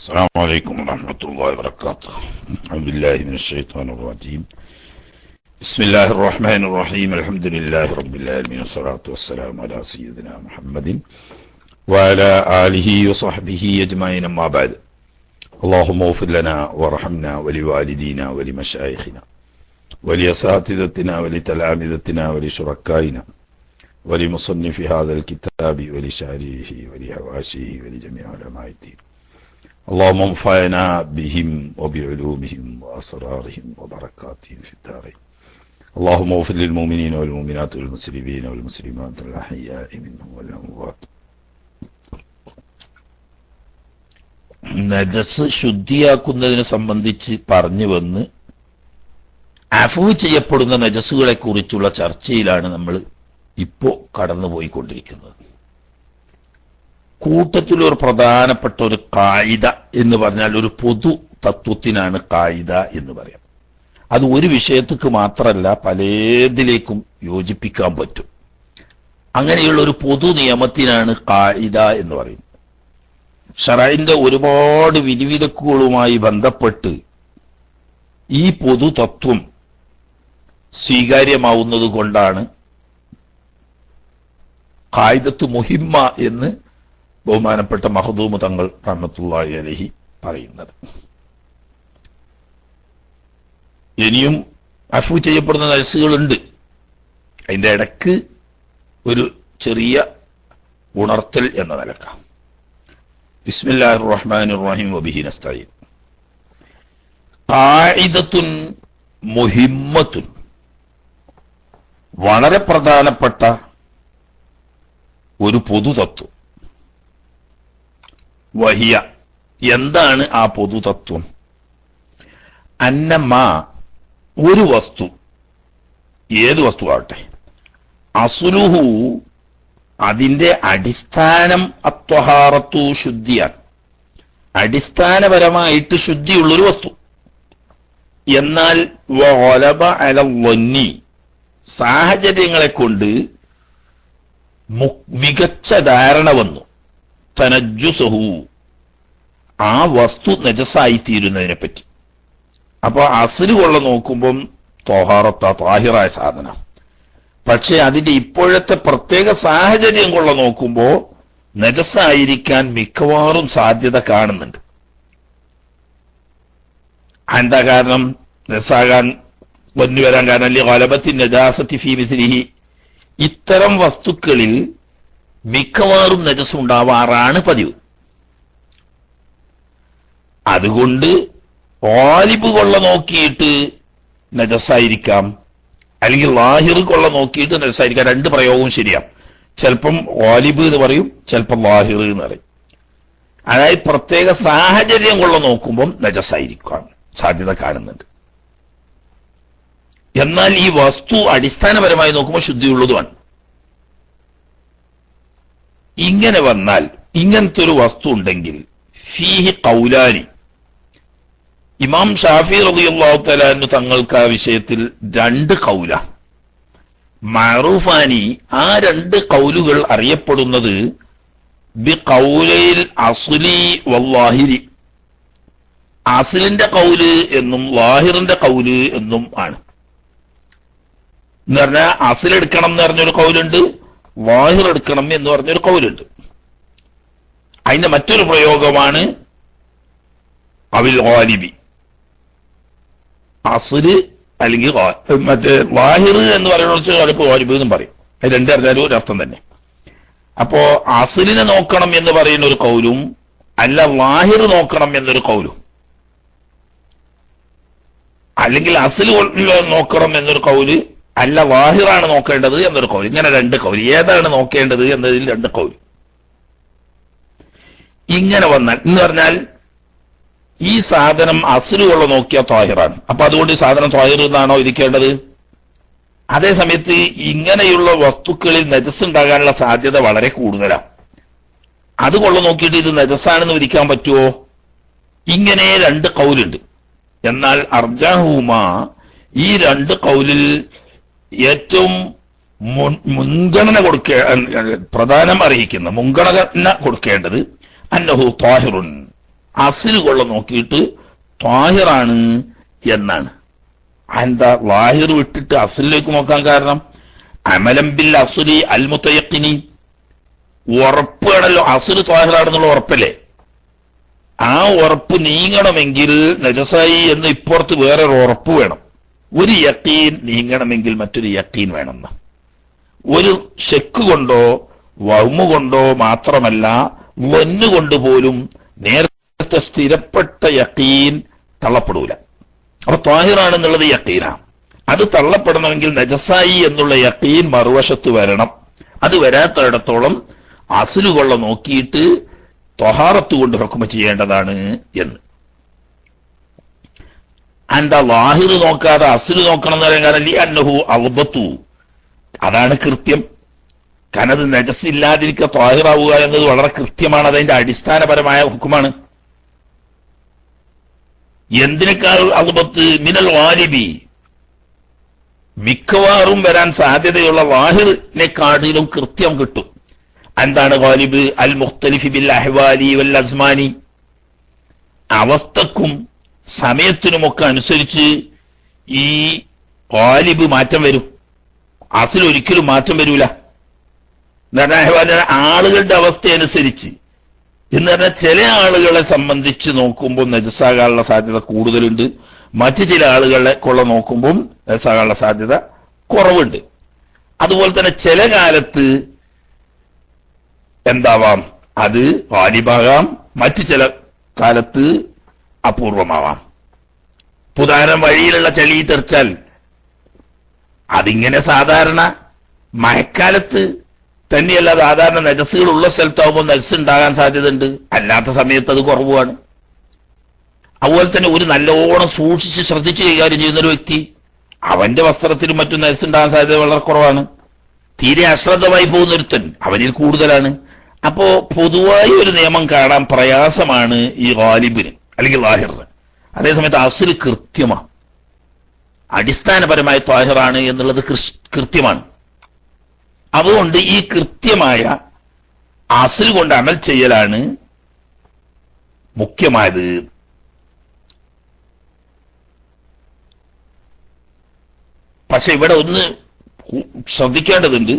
السلام عليكم ورحمة الله وبركاته. أعوذ بالله من الشيطان الرجيم. بسم الله الرحمن الرحيم. الحمد لله رب العالمين والصلاة والسلام على سيدنا محمد وعلى آله وصحبه أجمعين. أما بعد، اللهم اغفر لنا وارحمنا ولوالدينا ولمشايخنا ولأساتذتنا ولتلامذتنا ولشركائنا ولمصنف هذا الكتاب ولشارحه ولحواشيه ولجميع علماء الدين. اللهم انفعنا بهم وبعلومهم وأسرارهم وبركاتهم في الدارين. اللهم اغفر للمؤمنين والمؤمنات والمسلمين والمسلمات الأحياء منهم والأموات. നജസ് ശുദ്ധിയാക്കുന്നതിനെ സംബന്ധിച്ച് പറഞ്ഞു വന്ന് അഫ്വ് ചെയ്യപ്പെടുന്ന നജസുകളെ കുറിച്ചുള്ള ചർച്ചയിലാണ് നമ്മൾ ഇപ്പോ കടന്നുപോയിക്കൊണ്ടിരിക്കുന്നത്. കൂട്ടത്തിലൊരു പ്രധാനപ്പെട്ട ഒരു കായിദ എന്ന് പറഞ്ഞാൽ ഒരു പൊതു തത്വത്തിനാണ് കായിദ എന്ന് പറയാം. അത് ഒരു വിഷയത്തേക്ക് മാത്രമല്ല പലേതിലേക്കും യോജിപ്പിക്കാൻ പറ്റും. അങ്ങനെയുള്ള ഒരു പൊതു നിയമത്തിനാണ് കായിദ എന്ന് പറയുന്നത്. ശറഇന്റെ ഒരുപാട് വിധിവിലക്കുകളുമായി ബന്ധപ്പെട്ട് ഈ പൊതു തത്വം സ്വീകാര്യമാവുന്നത് കൊണ്ടാണ് ഖായിദത്ത് മുഹിമ്മ എന്ന് ബഹുമാനപ്പെട്ട മഖ്ദൂം തങ്ങൾ റഹ്മത്തുള്ളാഹി അലൈഹി പറയുന്നത്. ഇനിയും അഫ്വ് ചെയ്യപ്പെടുന്ന നജസുകളുണ്ട്. അതിന്റെ ഇടക്ക് ഒരു ചെറിയ ഉണർത്തൽ എന്ന നിലക്ക. ബിസ്മില്ലാഹിർ റഹ്മാനിർ റഹീം വബിഹി നസ്തഈൻ. ഖായിദത്തുൻ മുഹിമ്മത്തുൻ, വളരെ പ്രധാനപ്പെട്ട ഒരു പൊതുതത്വം. വഹിയ, എന്താണ് ആ പൊതുതത്വം? അന്നമാ, ഒരു വസ്തു, ഏത് വസ്തു ആവട്ടെ, അസ്ലുഹു, അതിന്റെ അടിസ്ഥാനം അത്വഹാറത്തു, ശുദ്ധിയാണ്. അടിസ്ഥാനപരമായിട്ട് ശുദ്ധിയുള്ളൊരു വസ്തു. എന്നാൽ വഗലബ അലൽ-ളന്നി, സാഹചര്യങ്ങളെ കൊണ്ട് മികച്ച ധാരണ വന്നു, തനജ്ജുസഹു, ആ വസ്തു നജസായി തീരുന്നതിനെ പറ്റി. അപ്പൊ അസ്ല് കൊള്ള നോക്കുമ്പം ത്വഹാറത്ത, താഹിറായ സാധനം. പക്ഷെ അതിന്റെ ഇപ്പോഴത്തെ പ്രത്യേക സാഹചര്യം കൊള്ള നോക്കുമ്പോ നജസായിരിക്കാൻ മിക്കവാറും സാധ്യത കാണുന്നുണ്ട്. എന്താ കാരണം? നജസാകാൻ വന്നുവരാൻ കാരണം ഗലബത്തി നജാസത്തി ഫീ മിസ്ലിഹി, ഇത്തരം വസ്തുക്കളിൽ മിക്കവാറും നജസ് ഉണ്ടാവാറാണ് പതിവ്. അതുകൊണ്ട് ഗാലിബ് കൊള്ള നോക്കിയിട്ട് നജസായിരിക്കാം, അല്ലെങ്കിൽ ലാഹിർ കൊള്ള നോക്കിയിട്ട് നജസായിരിക്കാം. രണ്ട് പ്രയോഗവും ശരിയാം. ചിലപ്പം ഗാലിബ് എന്ന് പറയും, ചിലപ്പം ലാഹിർ എന്ന് പറയും. അതായത് പ്രത്യേക സാഹചര്യം കൊള്ള നോക്കുമ്പം നജസായിരിക്കാൻ സാധ്യത കാണുന്നുണ്ട്. എന്നാൽ ഈ വസ്തു അടിസ്ഥാനപരമായി നോക്കുമ്പോൾ ശുദ്ധിയുള്ളതുമാണ്. ഇങ്ങനെ വന്നാൽ, ഇങ്ങനത്തെ ഒരു വസ്തു ഉണ്ടെങ്കിൽ ഫീഹി ഖൗലാനി, ഇമാം ഷാഫി റളിയല്ലാഹു തആല അൻഹു തങ്ങൾക്ക് ആ വിഷയത്തിൽ രണ്ട് ഖൗല മഅറൂഫാനി. ആ രണ്ട് ഖൗലുകൾ അറിയപ്പെടുന്നത് ബി ഖൗലയിൽ അസ്ലി വല്ലാഹിരി, അസ്ലിന്റെ ഖൗല് എന്നും ലാഹിറിന്റെ ഖൗല് എന്നും ആണ്. എന്ന് പറഞ്ഞാൽ അസ്ൽ എടുക്കണം എന്ന് പറഞ്ഞൊരു ഖൗലുണ്ട്, ലാഹിർ എടുക്കണം എന്ന് പറഞ്ഞൊരു ഖൗലുണ്ട്. അതിന്റെ മറ്റൊരു പ്രയോഗമാണ് അവിൽ ഗാലിബി, അസ്ല് അല്ലെങ്കിൽ മറ്റേ ലാഹിർ എന്ന് പറയുന്ന ഗാലിബ് എന്നും പറയും. അത് രണ്ടറിഞ്ഞാലും ഒരു അർത്ഥം തന്നെ. അപ്പോ അസ്ലിനെ നോക്കണം എന്ന് പറയുന്ന ഒരു ഖൗലും അല്ല ലാഹിർ നോക്കണം എന്നൊരു ഖൗലും, അല്ലെങ്കിൽ അസ്ല് നോക്കണം എന്നൊരു ഖൗല് അല്ല ലാഹിറാണ് നോക്കേണ്ടത് എന്നൊരു ഖൗല്. ഇങ്ങനെ രണ്ട് ഖൗല്. ഏതാണ് നോക്കേണ്ടത് എന്നതിൽ രണ്ട് ഖൗല്. ഇങ്ങനെ വന്നാൽ എന്ന് പറഞ്ഞാൽ ഈ സാധനം അസ്ല് കൊള്ള നോക്കിയാൽ ത്വാഹിറാണ്. അപ്പൊ അതുകൊണ്ട് ഈ സാധനം ത്വാഹിർ എന്നാണോ ഇരിക്കേണ്ടത്? അതേ സമയത്ത് ഇങ്ങനെയുള്ള വസ്തുക്കളിൽ നജസ് ഉണ്ടാകാനുള്ള സാധ്യത വളരെ കൂടുതലാണ്. അത് കൊള്ള നോക്കിയിട്ട് ഇത് നജസാണെന്ന് വിധിക്കാൻ പറ്റുമോ? ഇങ്ങനെ രണ്ട് ഖൗലുണ്ട്. എന്നാൽ അർജഹുമ, ഈ രണ്ട് ഖൗലിൽ ഏറ്റവും മുൻഗണന പ്രധാനം അർഹിക്കുന്ന മുൻഗണന കൊടുക്കേണ്ടത് അന്നഹു ത്വാഹിറുൻ, അസിൽ കൊള്ള നോക്കിയിട്ട് ത്വാഹിറാണ് എന്നാണ്. എന്താ ലാഹിർ വിട്ടിട്ട് അസിലേക്ക് നോക്കാൻ കാരണം? അമലം ബിൽ അസുലി അൽ മുത്തയഖിനി, ഉറപ്പ് വേണമല്ലോ. അസുൽ ത്വാഹിറാണെന്നുള്ള ഉറപ്പല്ലേ? ആ ഉറപ്പ് നീങ്ങണമെങ്കിൽ നജസായി എന്ന് ഇപ്പുറത്ത് വേറൊരു ഉറപ്പ് വേണം. ഒരു യഖീൻ നീങ്ങണമെങ്കിൽ മറ്റൊരു യഖീൻ വേണമെന്ന്. ഒരു ശക്ക് കൊണ്ടോ വഹ്മ് കൊണ്ടോ മാത്രമല്ല, വന്ന് കൊണ്ട് പോലും നേരത്തെ സ്ഥിരപ്പെട്ട യഖീൻ തള്ളപ്പെടൂല. അപ്പൊ ത്വാഹിറാണെന്നുള്ളത് യഖീനാണ്. അത് തള്ളപ്പെടണമെങ്കിൽ നജസായി എന്നുള്ള യഖീൻ മറുവശത്ത് വരണം. അത് വരാത്തിടത്തോളം അസ്ലുകൊള്ള നോക്കിയിട്ട് ത്വഹാറത്ത് കൊണ്ട് ഹുക്മ ചെയ്യേണ്ടതാണ് എന്ന്. എന്താ ലാഹിർ നോക്കാതെ അസ്ല് നോക്കണം എന്ന് പറയാൻ കാരണം അന്നഹു അൽബത്തു, അതാണ് കൃത്യം. കാരണം അത് നജസില്ലാതിരിക്കുക ത്വാഹിറാവുക എന്നത് വളരെ കൃത്യമാണ്. അതിന്റെ അടിസ്ഥാനപരമായ ഹുക്കുമാണ്. എന്തിനേക്കാൾ അൽബത്ത് മിനൽ വാലിബി, മിക്കവാറും വരാൻ സാധ്യതയുള്ള ലാഹിറിനെക്കാട്ടിലും കൃത്യം കിട്ടും. എന്താണ് ഗാലിബ്? അൽ മുഖ്തലിഫി ബിൽ അഹ്വാലി വൽ അസ്മാനി, അവസ്ഥക്കും സമയത്തിനുമൊക്കെ അനുസരിച്ച് ഈ ഗാലിബ് മാറ്റം വരും. അസ്ൽ ഒരിക്കലും മാറ്റം വരൂല. എന്ന് പറഞ്ഞാൽ ആളുകളുടെ അവസ്ഥ അനുസരിച്ച് എന്ന് പറഞ്ഞാൽ ചില ആളുകളെ സംബന്ധിച്ച് നോക്കുമ്പോൾ നജസാകാനുള്ള സാധ്യത കൂടുതലുണ്ട്, മറ്റു ചില ആളുകളെ കൊള്ള നോക്കുമ്പോൾ നജസാകാനുള്ള സാധ്യത കുറവുണ്ട്. അതുപോലെ തന്നെ ചില കാലത്ത് എന്താവാം, അത് ഗാലിബാകാം, മറ്റു ചില കാലത്ത് അപൂർവമാവാം. ഉദാഹരണം, വഴിയിലുള്ള ചളി തെറിച്ചാൽ അതിങ്ങനെ സാധാരണ മഴക്കാലത്ത് തന്നെയല്ല, സാധാരണ നജസുകൾ ഉള്ള സ്ഥലത്താവുമ്പോൾ നജസ് ഉണ്ടാകാൻ സാധ്യതയുണ്ട്, അല്ലാത്ത സമയത്ത് അത് കുറവാണ്. അതുപോലെ തന്നെ ഒരു നല്ലോണം സൂക്ഷിച്ച് ശ്രദ്ധിച്ച് കൈകാര്യം ചെയ്യുന്ന ഒരു വ്യക്തി, അവന്റെ വസ്ത്രത്തിലും മറ്റും നജസ് ഉണ്ടാകാൻ സാധ്യത വളരെ കുറവാണ്. തീരെ അശ്രദ്ധമായി പോകുന്ന ഒരുത്തൻ അവനിൽ കൂടുതലാണ്. അപ്പോ പൊതുവായി ഒരു നിയമം കാണാൻ പ്രയാസമാണ് ഈ ഗാലിബിന് അല്ലെങ്കിൽ ലാഹിറിന്. അതേസമയത്ത് അസ്ല് കൃത്യമാണ്, അടിസ്ഥാനപരമായ ത്വാഹിറാണ് എന്നുള്ളത് കൃത്യമാണ്. അതുകൊണ്ട് ഈ കൃത്യമായ അസ്ൽ കൊണ്ട് അമൽ ചെയ്യലാണ് മുഖ്യമായത്. പക്ഷെ ഇവിടെ ഒന്ന് ശ്രദ്ധിക്കേണ്ടതുണ്ട്.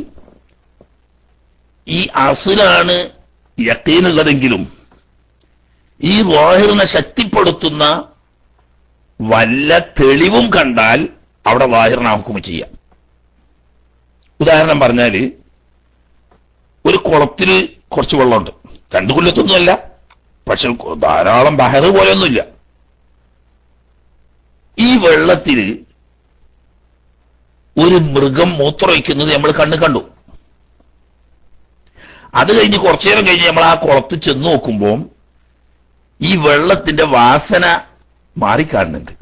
ഈ അസ്ലാണ് യഖീനുള്ളതെങ്കിലും ഈ ലാഹിറിനെ ശക്തിപ്പെടുത്തുന്ന വല്ല തെളിവും കണ്ടാൽ അവിടെ ലാഹിറിനെ ഹുക്മ ചെയ്യാം. ഉദാഹരണം പറഞ്ഞാല്, ഒരു കുളത്തില് കുറച്ച് വെള്ളമുണ്ട്, 2 കൊല്ലത്തൊന്നുമല്ല, പക്ഷെ ധാരാളം ബഹറ് പോലെയൊന്നുമില്ല. ഈ വെള്ളത്തില് ഒരു മൃഗം മൂത്രമൊഴിക്കുന്നത് നമ്മൾ കണ്ടു. അത് കഴിഞ്ഞ് കുറച്ചു നേരം കഴിഞ്ഞ് നമ്മൾ ആ കുളത്തിൽ ചെന്ന് നോക്കുമ്പോൾ ഈ വെള്ളത്തിന്റെ വാസന മാറിക്കാണുന്നുണ്ട്.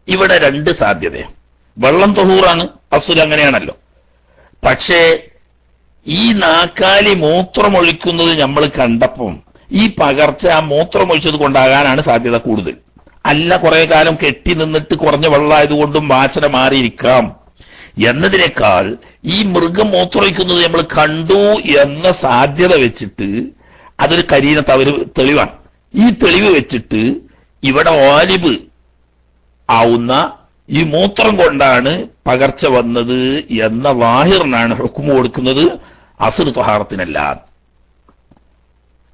ഇവിടെ 2 സാധ്യതയാണ്. വെള്ളം തൊഹൂറാണ്, അസ്ൽ അങ്ങനെയാണല്ലോ. പക്ഷേ ഈ നാക്കാലി മൂത്രമൊഴിക്കുന്നത് നമ്മൾ കണ്ടപ്പം ഈ പകർച്ച ആ മൂത്രമൊഴിച്ചത് കൊണ്ടാകാനാണ് സാധ്യത കൂടുതൽ. അല്ല, കുറെ കാലം കെട്ടി നിന്നിട്ട് കുറഞ്ഞ വെള്ളമായതുകൊണ്ടും വാസന മാറിയിരിക്കാം എന്നതിനേക്കാൾ ഈ മൃഗം മൂത്രമൊഴിക്കുന്നത് നമ്മൾ കണ്ടു എന്ന സാധ്യത വെച്ചിട്ട് അതൊരു കരീനത്ത് അവര് തെളിവാണ്. ഈ തെളിവ് വെച്ചിട്ട് ഇവിടെ വാലിബ് ആവുന്ന ഈ മൂത്രം കൊണ്ടാണ് പകർച്ച വന്നത് എന്ന ലാഹിറിനാണ് ഹുക്മ കൊടുക്കുന്നത്, അസ്ൽ ത്വഹാറത്തിനല്ല.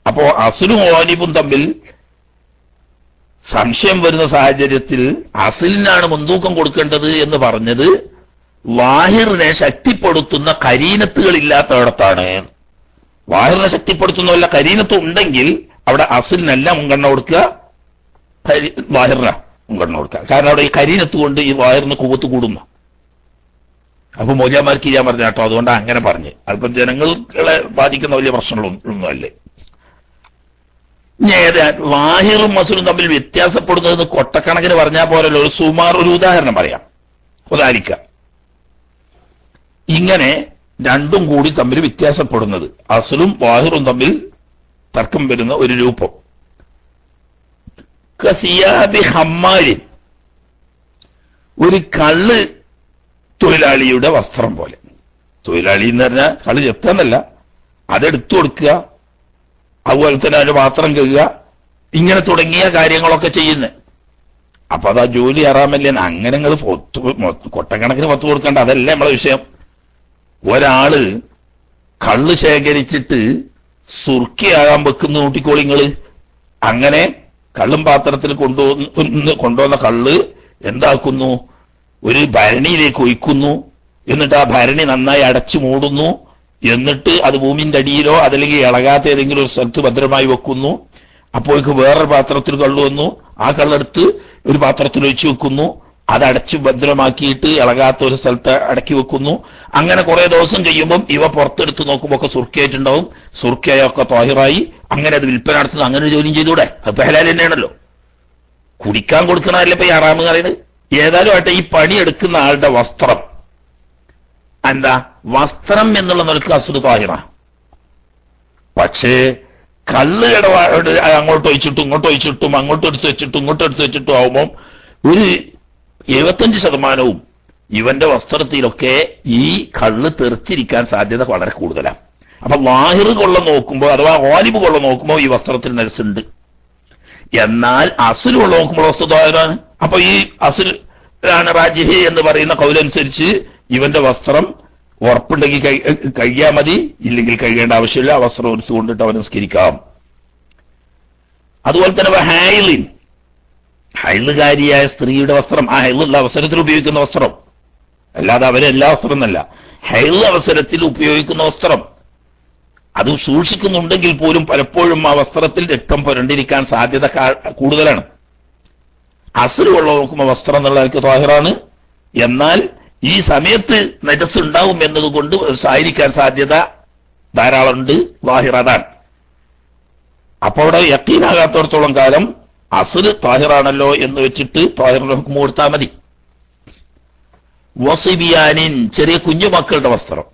അപ്പോ അസ്ലും വാലിബും തമ്മിൽ സംശയം വരുന്ന സാഹചര്യത്തിൽ അസ്ലിനാണ് മുൻതൂക്കം കൊടുക്കേണ്ടത് എന്ന് പറഞ്ഞത് ലാഹിറിനെ ശക്തിപ്പെടുത്തുന്ന കരീനത്തുകൾ ഇല്ലാത്തയിടത്താണ്. ലാഹിറിനെ ശക്തിപ്പെടുത്തുന്ന വല്ല കരീനത്തും ഉണ്ടെങ്കിൽ അവിടെ അസ്ലിനല്ല മുൻഗണന കൊടുക്കുക, ലാഹിറിന മുൻഗണന കൊടുക്കുക. കാരണം അവിടെ ഈ കരീനത്ത് കൊണ്ട് ഈ ലാഹിറിന് കുവ്വത്ത് കൂടുന്നു. അപ്പൊ മൗലവിമാർക്ക് ഞാൻ പറഞ്ഞ കേട്ടോ, അതുകൊണ്ട് അങ്ങനെ പറഞ്ഞ് അതിപ്പം ജനങ്ങളെ ബാധിക്കുന്ന വലിയ പ്രശ്നങ്ങളൊന്നും അല്ലേ. ലാഹിറും അസ്ലും തമ്മിൽ വ്യത്യാസപ്പെടുന്നതെന്ന് കൊട്ടക്കണക്കിന് പറഞ്ഞാൽ പോലല്ലോ. ഒരു സുമാർ ഒരു ഉദാഹരണം പറയാം, ഉദാഹരിക്കാം. ഇങ്ങനെ രണ്ടും കൂടി തമ്മിൽ വ്യത്യാസപ്പെടുന്നത്, അസ്ലും ലാഹിറും തമ്മിൽ തർക്കം വരുന്ന ഒരു രൂപം. കസിയാബി ഹമ്മാരി, ഒരു കള്ള് തൊഴിലാളിയുടെ വസ്ത്രം പോലെ. തൊഴിലാളി എന്ന് പറഞ്ഞാൽ കള്ള് ചെത്താന്നല്ല, അതെടുത്തു കൊടുക്കുക, അതുപോലെ തന്നെ അതിന്റെ പാത്രം കഴുകുക, ഇങ്ങനെ തുടങ്ങിയ കാര്യങ്ങളൊക്കെ ചെയ്യുന്നത്. അപ്പൊ അതാ ജോലി ഹറാമല്ലേ? അങ്ങനെ നിങ്ങൾ കൊട്ടക്കണക്കിന് പത്ത് കൊടുക്കേണ്ട, അതല്ലേ നമ്മളെ വിഷയം. ഒരാള് കള്ള് ശേഖരിച്ചിട്ട് സുർക്കിയാകാൻ വെക്കുന്ന കൂട്ടിക്കോളിങ്ങള്. അങ്ങനെ കള്ളും പാത്രത്തിൽ കൊണ്ടുവന്ന കള്ള് എന്താക്കുന്നു? ഒരു ഭരണിയിലേക്ക് ഒഴിക്കുന്നു. എന്നിട്ട് ആ ഭരണി നന്നായി അടച്ചു മൂടുന്നു. എന്നിട്ട് അത് ഭൂമിന്റെ അടിയിലോ അതല്ലെങ്കിൽ ഇളകാത്ത ഏതെങ്കിലും ഒരു സ്ഥലത്ത് ഭദ്രമായി വെക്കുന്നു. അപ്പോഴേക്ക് വേറൊരു പാത്രത്തിൽ കള്ളു വന്നു. ആ കള്ളെടുത്ത് ഒരു പാത്രത്തിൽ ഒഴിച്ചു വെക്കുന്നു. അത് അടച്ചു ഭദ്രമാക്കിയിട്ട് ഇളകാത്ത ഒരു സ്ഥലത്ത് അടക്കി വെക്കുന്നു. അങ്ങനെ കുറെ ദിവസം കഴിയുമ്പം ഇവ പുറത്തെടുത്ത് നോക്കുമ്പോ ഒക്കെ സുർക്കയായിട്ടുണ്ടാവും. സുർക്കയൊക്കെ ത്വാഹിറായി. അങ്ങനെ അത് വിൽപ്പന നടത്തുന്നു. അങ്ങനെ ഒരു ജോലിയും ചെയ്തൂടെ? അത് ഹലാൽ തന്നെയാണല്ലോ. കുടിക്കാൻ കൊടുക്കണമല്ലേ ഇപ്പൊ ഈ ഹറാമ് പറയുന്നത്. ഏതായാലും ആട്ടെ, ഈ പണിയെടുക്കുന്ന ആളുടെ വസ്ത്രം എന്താ? വസ്ത്രം എന്നുള്ള നിലക്ക് അസുഖ ത്വാഹിറ. പക്ഷേ കള്ള് ഇടപാട് അങ്ങോട്ട് ഒഴിച്ചിട്ടും ഇങ്ങോട്ട് ഒഴിച്ചിട്ടും അങ്ങോട്ട് എടുത്ത് വെച്ചിട്ടും ഇങ്ങോട്ട് എടുത്ത് വെച്ചിട്ടും ആവുമ്പം ഒരു 75% ഇവന്റെ വസ്ത്രത്തിലൊക്കെ ഈ കള്ള് തെറിച്ചിരിക്കാൻ സാധ്യത വളരെ കൂടുതലാണ്. അപ്പൊ ലാഹിർ കൊള്ള നോക്കുമ്പോൾ അഥവാ ഗാലിബ് കൊള്ള നോക്കുമ്പോൾ ഈ വസ്ത്രത്തിൽ നജസുണ്ട്. എന്നാൽ അസുൽ കൊള്ള നോക്കുമ്പോൾ വസ്തുതാരാണ്. അപ്പൊ ഈ അസുൽ ആണ് റാജിഹി എന്ന് പറയുന്ന കൗലനുസരിച്ച് ഇവന്റെ വസ്ത്രം ഉറപ്പുണ്ടെങ്കിൽ കഴിയാ മതി, ഇല്ലെങ്കിൽ കഴിയേണ്ട ആവശ്യമില്ല. ആ വസ്ത്രം എടുത്തുകൊണ്ടിട്ട് അവൻ നിസ്കരിക്കാം. അതുപോലെ തന്നെ ഹൈലിൻ, ഹൈലുകാരിയായ സ്ത്രീയുടെ വസ്ത്രം, ആ ഹൈലുള്ള അവസരത്തിൽ ഉപയോഗിക്കുന്ന വസ്ത്രം, അല്ലാതെ അവരെ എല്ലാ വസ്ത്രം എന്നല്ല, ഹൈൽ അവസരത്തിൽ ഉപയോഗിക്കുന്ന വസ്ത്രം അത് സൂക്ഷിക്കുന്നുണ്ടെങ്കിൽ പോലും പലപ്പോഴും ആ വസ്ത്രത്തിൽ രക്തം പുരണ്ടിരിക്കാൻ സാധ്യത കൂടുതലാണ്. അസ്ർ കൊള്ള നോക്കുമ്പോൾ വസ്ത്രം എന്നുള്ള എനിക്ക് ത്വാഹിറാണ്. എന്നാൽ ഈ സമയത്ത് നജസ് ഉണ്ടാവും എന്നതുകൊണ്ട് ആയിരിക്കാൻ സാധ്യത ധാരാളമുണ്ട്. ത്വാഹിർ അതാണ്. അപ്പൊ അവിടെ യഖീനാകാത്തോടത്തോളം കാലം അസ്ർ ത്വാഹിറാണല്ലോ എന്ന് വെച്ചിട്ട് ത്വാഹിറിന്റെ ഹുക്മ് കൊടുത്താൽ മതി. വസിബിയാനിൻ, ചെറിയ കുഞ്ഞുമക്കളുടെ വസ്ത്രം.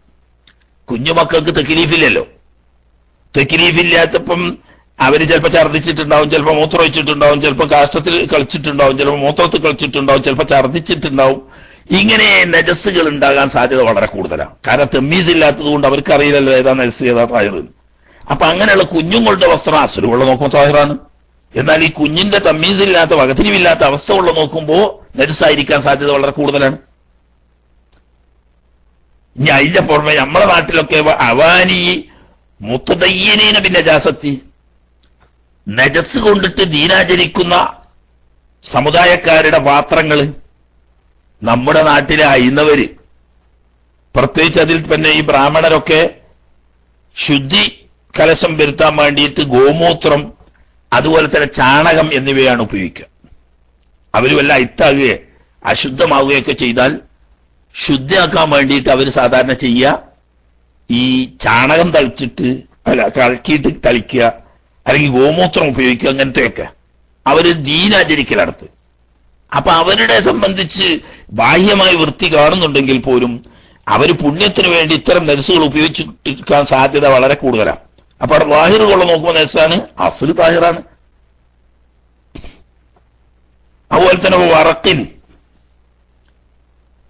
കുഞ്ഞുമക്കൾക്ക് തെക്ലീഫില്ലല്ലോ. തെക്ലീഫില്ലാത്തപ്പം അവര് ചിലപ്പോൾ ഛർദ്ദിച്ചിട്ടുണ്ടാവും, ചിലപ്പോൾ മൂത്രം ഒഴിച്ചിട്ടുണ്ടാവും, ചിലപ്പോൾ കാഷ്ടത്തിൽ കളിച്ചിട്ടുണ്ടാവും, ചിലപ്പോൾ മൂത്രത്തിൽ കളിച്ചിട്ടുണ്ടാവും, ചിലപ്പോൾ ഛർദ്ദിച്ചിട്ടുണ്ടാവും. ഇങ്ങനെ നജസ്സുകൾ ഉണ്ടാകാൻ സാധ്യത വളരെ കൂടുതലാണ്. കാരണം തെമ്മീസ് ഇല്ലാത്തത് കൊണ്ട് അവർക്ക് അറിയില്ലല്ലോ ഏതാ നജസ് ഏതാ ത്വാഹിർ. അപ്പൊ അങ്ങനെയുള്ള കുഞ്ഞുങ്ങളുടെ വസ്ത്രം അസുരമുള്ള നോക്കുമ്പോൾ ത്വാഹിറാണ്. എന്നാൽ ഈ കുഞ്ഞിന്റെ തമ്മീസ് ഇല്ലാത്ത വകതിരിവില്ലാത്ത അവസ്ഥ ഉള്ള നോക്കുമ്പോൾ നജസ്സായിരിക്കാൻ സാധ്യത വളരെ കൂടുതലാണ്. ഇനി അതിന്റെ പുറമെ നമ്മളെ നാട്ടിലൊക്കെ അവാനി മുത്തദയ്യനീന ബിന്നജാസത്തി, നജസ് കൊണ്ടിട്ട് ദീനാചരിക്കുന്ന സമുദായക്കാരുടെ പാത്രങ്ങള് നമ്മുടെ നാട്ടിലെ ഹൈന്ദവര്, പ്രത്യേകിച്ച് അതിൽ തന്നെ ഈ ബ്രാഹ്മണരൊക്കെ ശുദ്ധി കലശം വരുത്താൻ വേണ്ടിയിട്ട് ഗോമൂത്രം അതുപോലെ തന്നെ ചാണകം എന്നിവയാണ് ഉപയോഗിക്കുക. അവര് വല്ല അയിത്താകുകയോ അശുദ്ധമാവുകയൊക്കെ ചെയ്താൽ ശുദ്ധിയാക്കാൻ വേണ്ടിയിട്ട് അവർ സാധാരണ ചെയ്യുക ഈ ചാണകം തളിച്ചിട്ട് കളക്കിയിട്ട് തളിക്കുക, അല്ലെങ്കിൽ ഗോമൂത്രം ഉപയോഗിക്കുക, അങ്ങനത്തെയൊക്കെ അവര് ദീനാചരിക്കലടുത്ത്. അപ്പൊ അവരുടെ സംബന്ധിച്ച് ബാഹ്യമായി വൃത്തി കാണുന്നുണ്ടെങ്കിൽ പോലും അവര് പുണ്യത്തിന് വേണ്ടി ഇത്തരം നജസ്സുകൾ ഉപയോഗിച്ചിരിക്കാൻ സാധ്യത വളരെ കൂടുതലാണ്. അപ്പൊ അവിടെ ലാഹിർ കൊള്ള നോക്കുമ്പോൾ നജസ്സാണ്, അസ്ൽ താഹിറാണ്. അതുപോലെ തന്നെ വറക്കിൻ,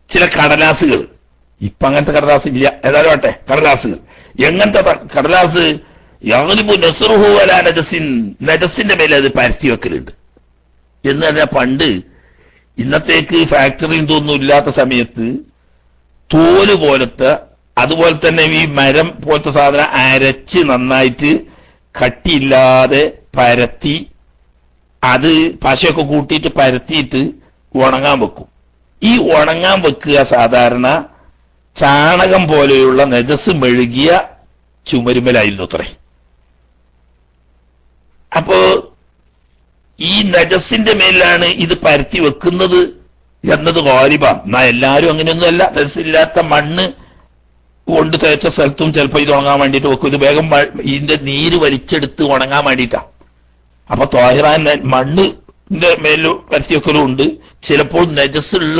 ചില കടലാസുകൾ, ഇപ്പൊ അങ്ങനത്തെ കടലാസ് ഇല്ല, ഏതായാലും ആട്ടെ കടലാസുകൾ. എങ്ങനത്തെ കടലാസ്? യഗ്ലിബു നസ്റുഹു അലാ നജസിൻ, നജസിന്റെ മേലെ അത് പരത്തി വെക്കലുണ്ട്. എന്ന് പറഞ്ഞാൽ പണ്ട് ഇന്നത്തേക്ക് ഫാക്ടറിയും ഇതൊന്നും ഇല്ലാത്ത സമയത്ത് തോല് പോലത്തെ, അതുപോലെ തന്നെ ഈ മരം പോലത്തെ സാധനം അരച്ച് നന്നായിട്ട് കട്ടിയില്ലാതെ പരത്തി അത് പശയൊക്കെ കൂട്ടിയിട്ട് പരത്തിയിട്ട് ഉണങ്ങാൻ വെക്കും. ഈ ഉണങ്ങാൻ വെക്കുക സാധാരണ ചാണകം പോലെയുള്ള നജസ് മെഴുകിയ ചുമരുമലായിരുന്നു അത്രേ. അപ്പോ ഈ നജസിന്റെ മേലാണ് ഇത് പരത്തി വെക്കുന്നത് എന്നത് ഗാലിബ. എന്നാ എല്ലാവരും അങ്ങനെയൊന്നുമല്ല. നജസില്ലാത്ത മണ്ണ് കൊണ്ട് തേച്ച സ്ഥലത്തും ചിലപ്പോൾ ഇത് ഉണങ്ങാൻ വേണ്ടിയിട്ട് വെക്കും. ഇത് വേഗം ഇതിന്റെ നീര് വലിച്ചെടുത്ത് ഉണങ്ങാൻ വേണ്ടിയിട്ടാ. അപ്പൊ ത്വാഹിറാൻ മണ്ണിന്റെ മേലും പരത്തി വെക്കലും ഉണ്ട്. ചിലപ്പോൾ നജസുള്ള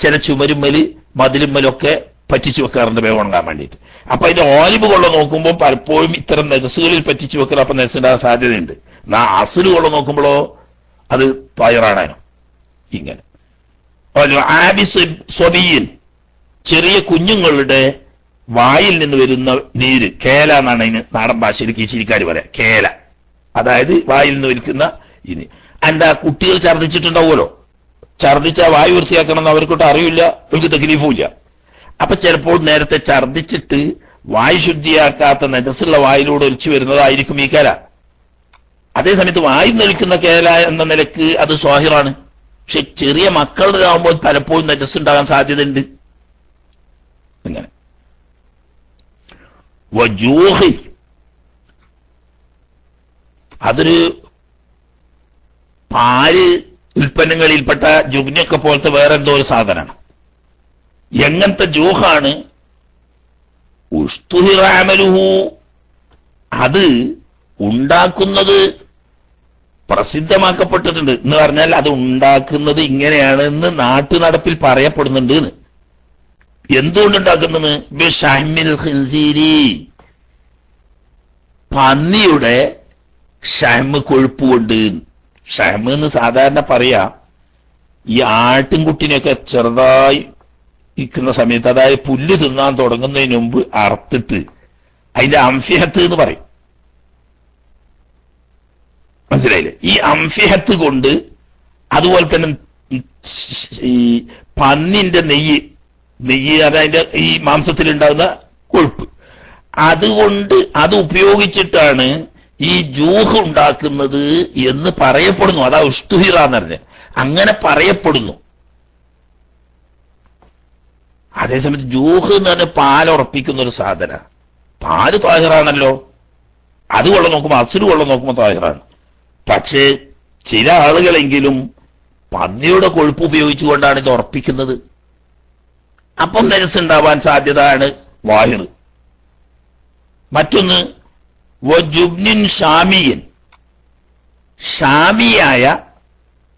ചില ചുമരുമ്മല് മതിലുമ്മലൊക്കെ പറ്റിച്ചു വെക്കാറുണ്ട് വേഗം ഉണങ്ങാൻ വേണ്ടിയിട്ട്. അപ്പൊ അതിന്റെ ഓലിബ് കൊള്ള നോക്കുമ്പോൾ പലപ്പോഴും ഇത്തരം നജസുകളിൽ പറ്റിച്ചു വെക്കൽ അപ്പൊ നജസുണ്ടാകാൻ സാധ്യതയുണ്ട്. എന്നാ അസുല് കൊള്ള നോക്കുമ്പോഴോ അത് ത്വാഹിറാണ്. ഇങ്ങനെ സ്വബിയൻ, ചെറിയ കുഞ്ഞുങ്ങളുടെ വായിൽ നിന്ന് വരുന്ന നീര്, കേല എന്നാണ് അതിന് നാടൻ ഭാഷയിൽ കീച്ചിരിക്കാർ പറയാം. കേല, അതായത് വായിൽ നിന്ന് വലിക്കുന്ന ഇനി എന്താ കുട്ടികൾ ഛർദ്ദിച്ചിട്ടുണ്ടാവുമല്ലോ, ഛർദ്ദിച്ച വായു വൃത്തിയാക്കണമെന്ന് അവർക്കൊട്ട് അറിയില്ല, അവർക്ക് തക്ലീഫും ഇല്ല. അപ്പൊ ചിലപ്പോൾ നേരത്തെ ഛർദ്ദിച്ചിട്ട് വായു ശുദ്ധിയാക്കാത്ത നജസുള്ള വായിലൂടെ ഒലിച്ചു വരുന്നതായിരിക്കും ഈ കേല. അതേസമയത്ത് വായു നിൽക്കുന്ന കേല എന്ന നിലക്ക് അത് സ്വാഹിറാണ്. പക്ഷെ ചെറിയ മക്കളുടെ ആകുമ്പോൾ പലപ്പോഴും നജസ് ഉണ്ടാകാൻ സാധ്യതയുണ്ട്. അങ്ങനെ വജൂഹി, അതൊരു പാല് ഉൽപ്പന്നങ്ങളിൽപ്പെട്ട ജുബ്നൊക്കെ പോലത്തെ വേറെ എന്തോ ഒരു സാധനമാണ്. എങ്ങനത്തെ ജൂഹാണ്? ഉഷ്തുഹിറാമലുഹു, അത് ഉണ്ടാക്കുന്നത് പ്രസിദ്ധമാക്കപ്പെട്ടിട്ടുണ്ട് എന്ന് പറഞ്ഞാൽ അത് ഉണ്ടാക്കുന്നത് ഇങ്ങനെയാണ് എന്ന് നാട്ടു നടപ്പിൽ പറയപ്പെടുന്നുണ്ട്. എന്തുകൊണ്ടുണ്ടാക്കുന്നത്? ബിശഹ്മിൽ ഖിൻസീരി, പന്നിയുടെ ഷഹ്മ് കൊഴുപ്പ് കൊണ്ട്. ഷഹ്മ് എന്ന് സാധാരണ പറയാ ഈ ആട്ടിൻകുട്ടിനെയൊക്കെ ചെറുതായി ഇരിക്കുന്ന സമയത്ത്, അതായത് പുല്ല് തിന്നാൻ തുടങ്ങുന്നതിന് മുമ്പ് അറുത്തിട്ട് അതിന്റെ അംഫിഹത്ത് എന്ന് പറയും. മനസ്സിലായില്ലേ? ഈ അംഫിഹത്ത് കൊണ്ട്, അതുപോലെ തന്നെ ഈ പന്നിന്റെ നെയ്യ് അതായത് ഈ മാംസത്തിൽ ഉണ്ടാകുന്ന കൊഴുപ്പ്, അതുകൊണ്ട് അത് ഉപയോഗിച്ചിട്ടാണ് ഈ ജൂഹ് ഉണ്ടാക്കുന്നത് എന്ന് പറയപ്പെടുന്നു. അതാ ഉഷ്തുഹിറ എന്ന് പറഞ്ഞത്, അങ്ങനെ പറയപ്പെടുന്നു. അതേസമയത്ത് ജൂഹ് എന്ന് പറഞ്ഞാൽ പാലുറപ്പിക്കുന്ന ഒരു സാധന. പാല് ത്വാഹിറാണല്ലോ, അത് കൊള്ളം നോക്കുമ്പോൾ അസുര് കൊള്ളം നോക്കുമ്പോൾ ത്വാഹിറാണ്. പക്ഷേ ചില ആളുകളെങ്കിലും പന്നിയുടെ കൊഴുപ്പ് ഉപയോഗിച്ചുകൊണ്ടാണ് ഇത് ഉറപ്പിക്കുന്നത്. അപ്പം നജസ് ഉണ്ടാവാൻ സാധ്യതയാണ് വാഹിർ. മറ്റൊന്ന് വജുബ്നിൻ ഷാമിയൻ, ഷാമിയായ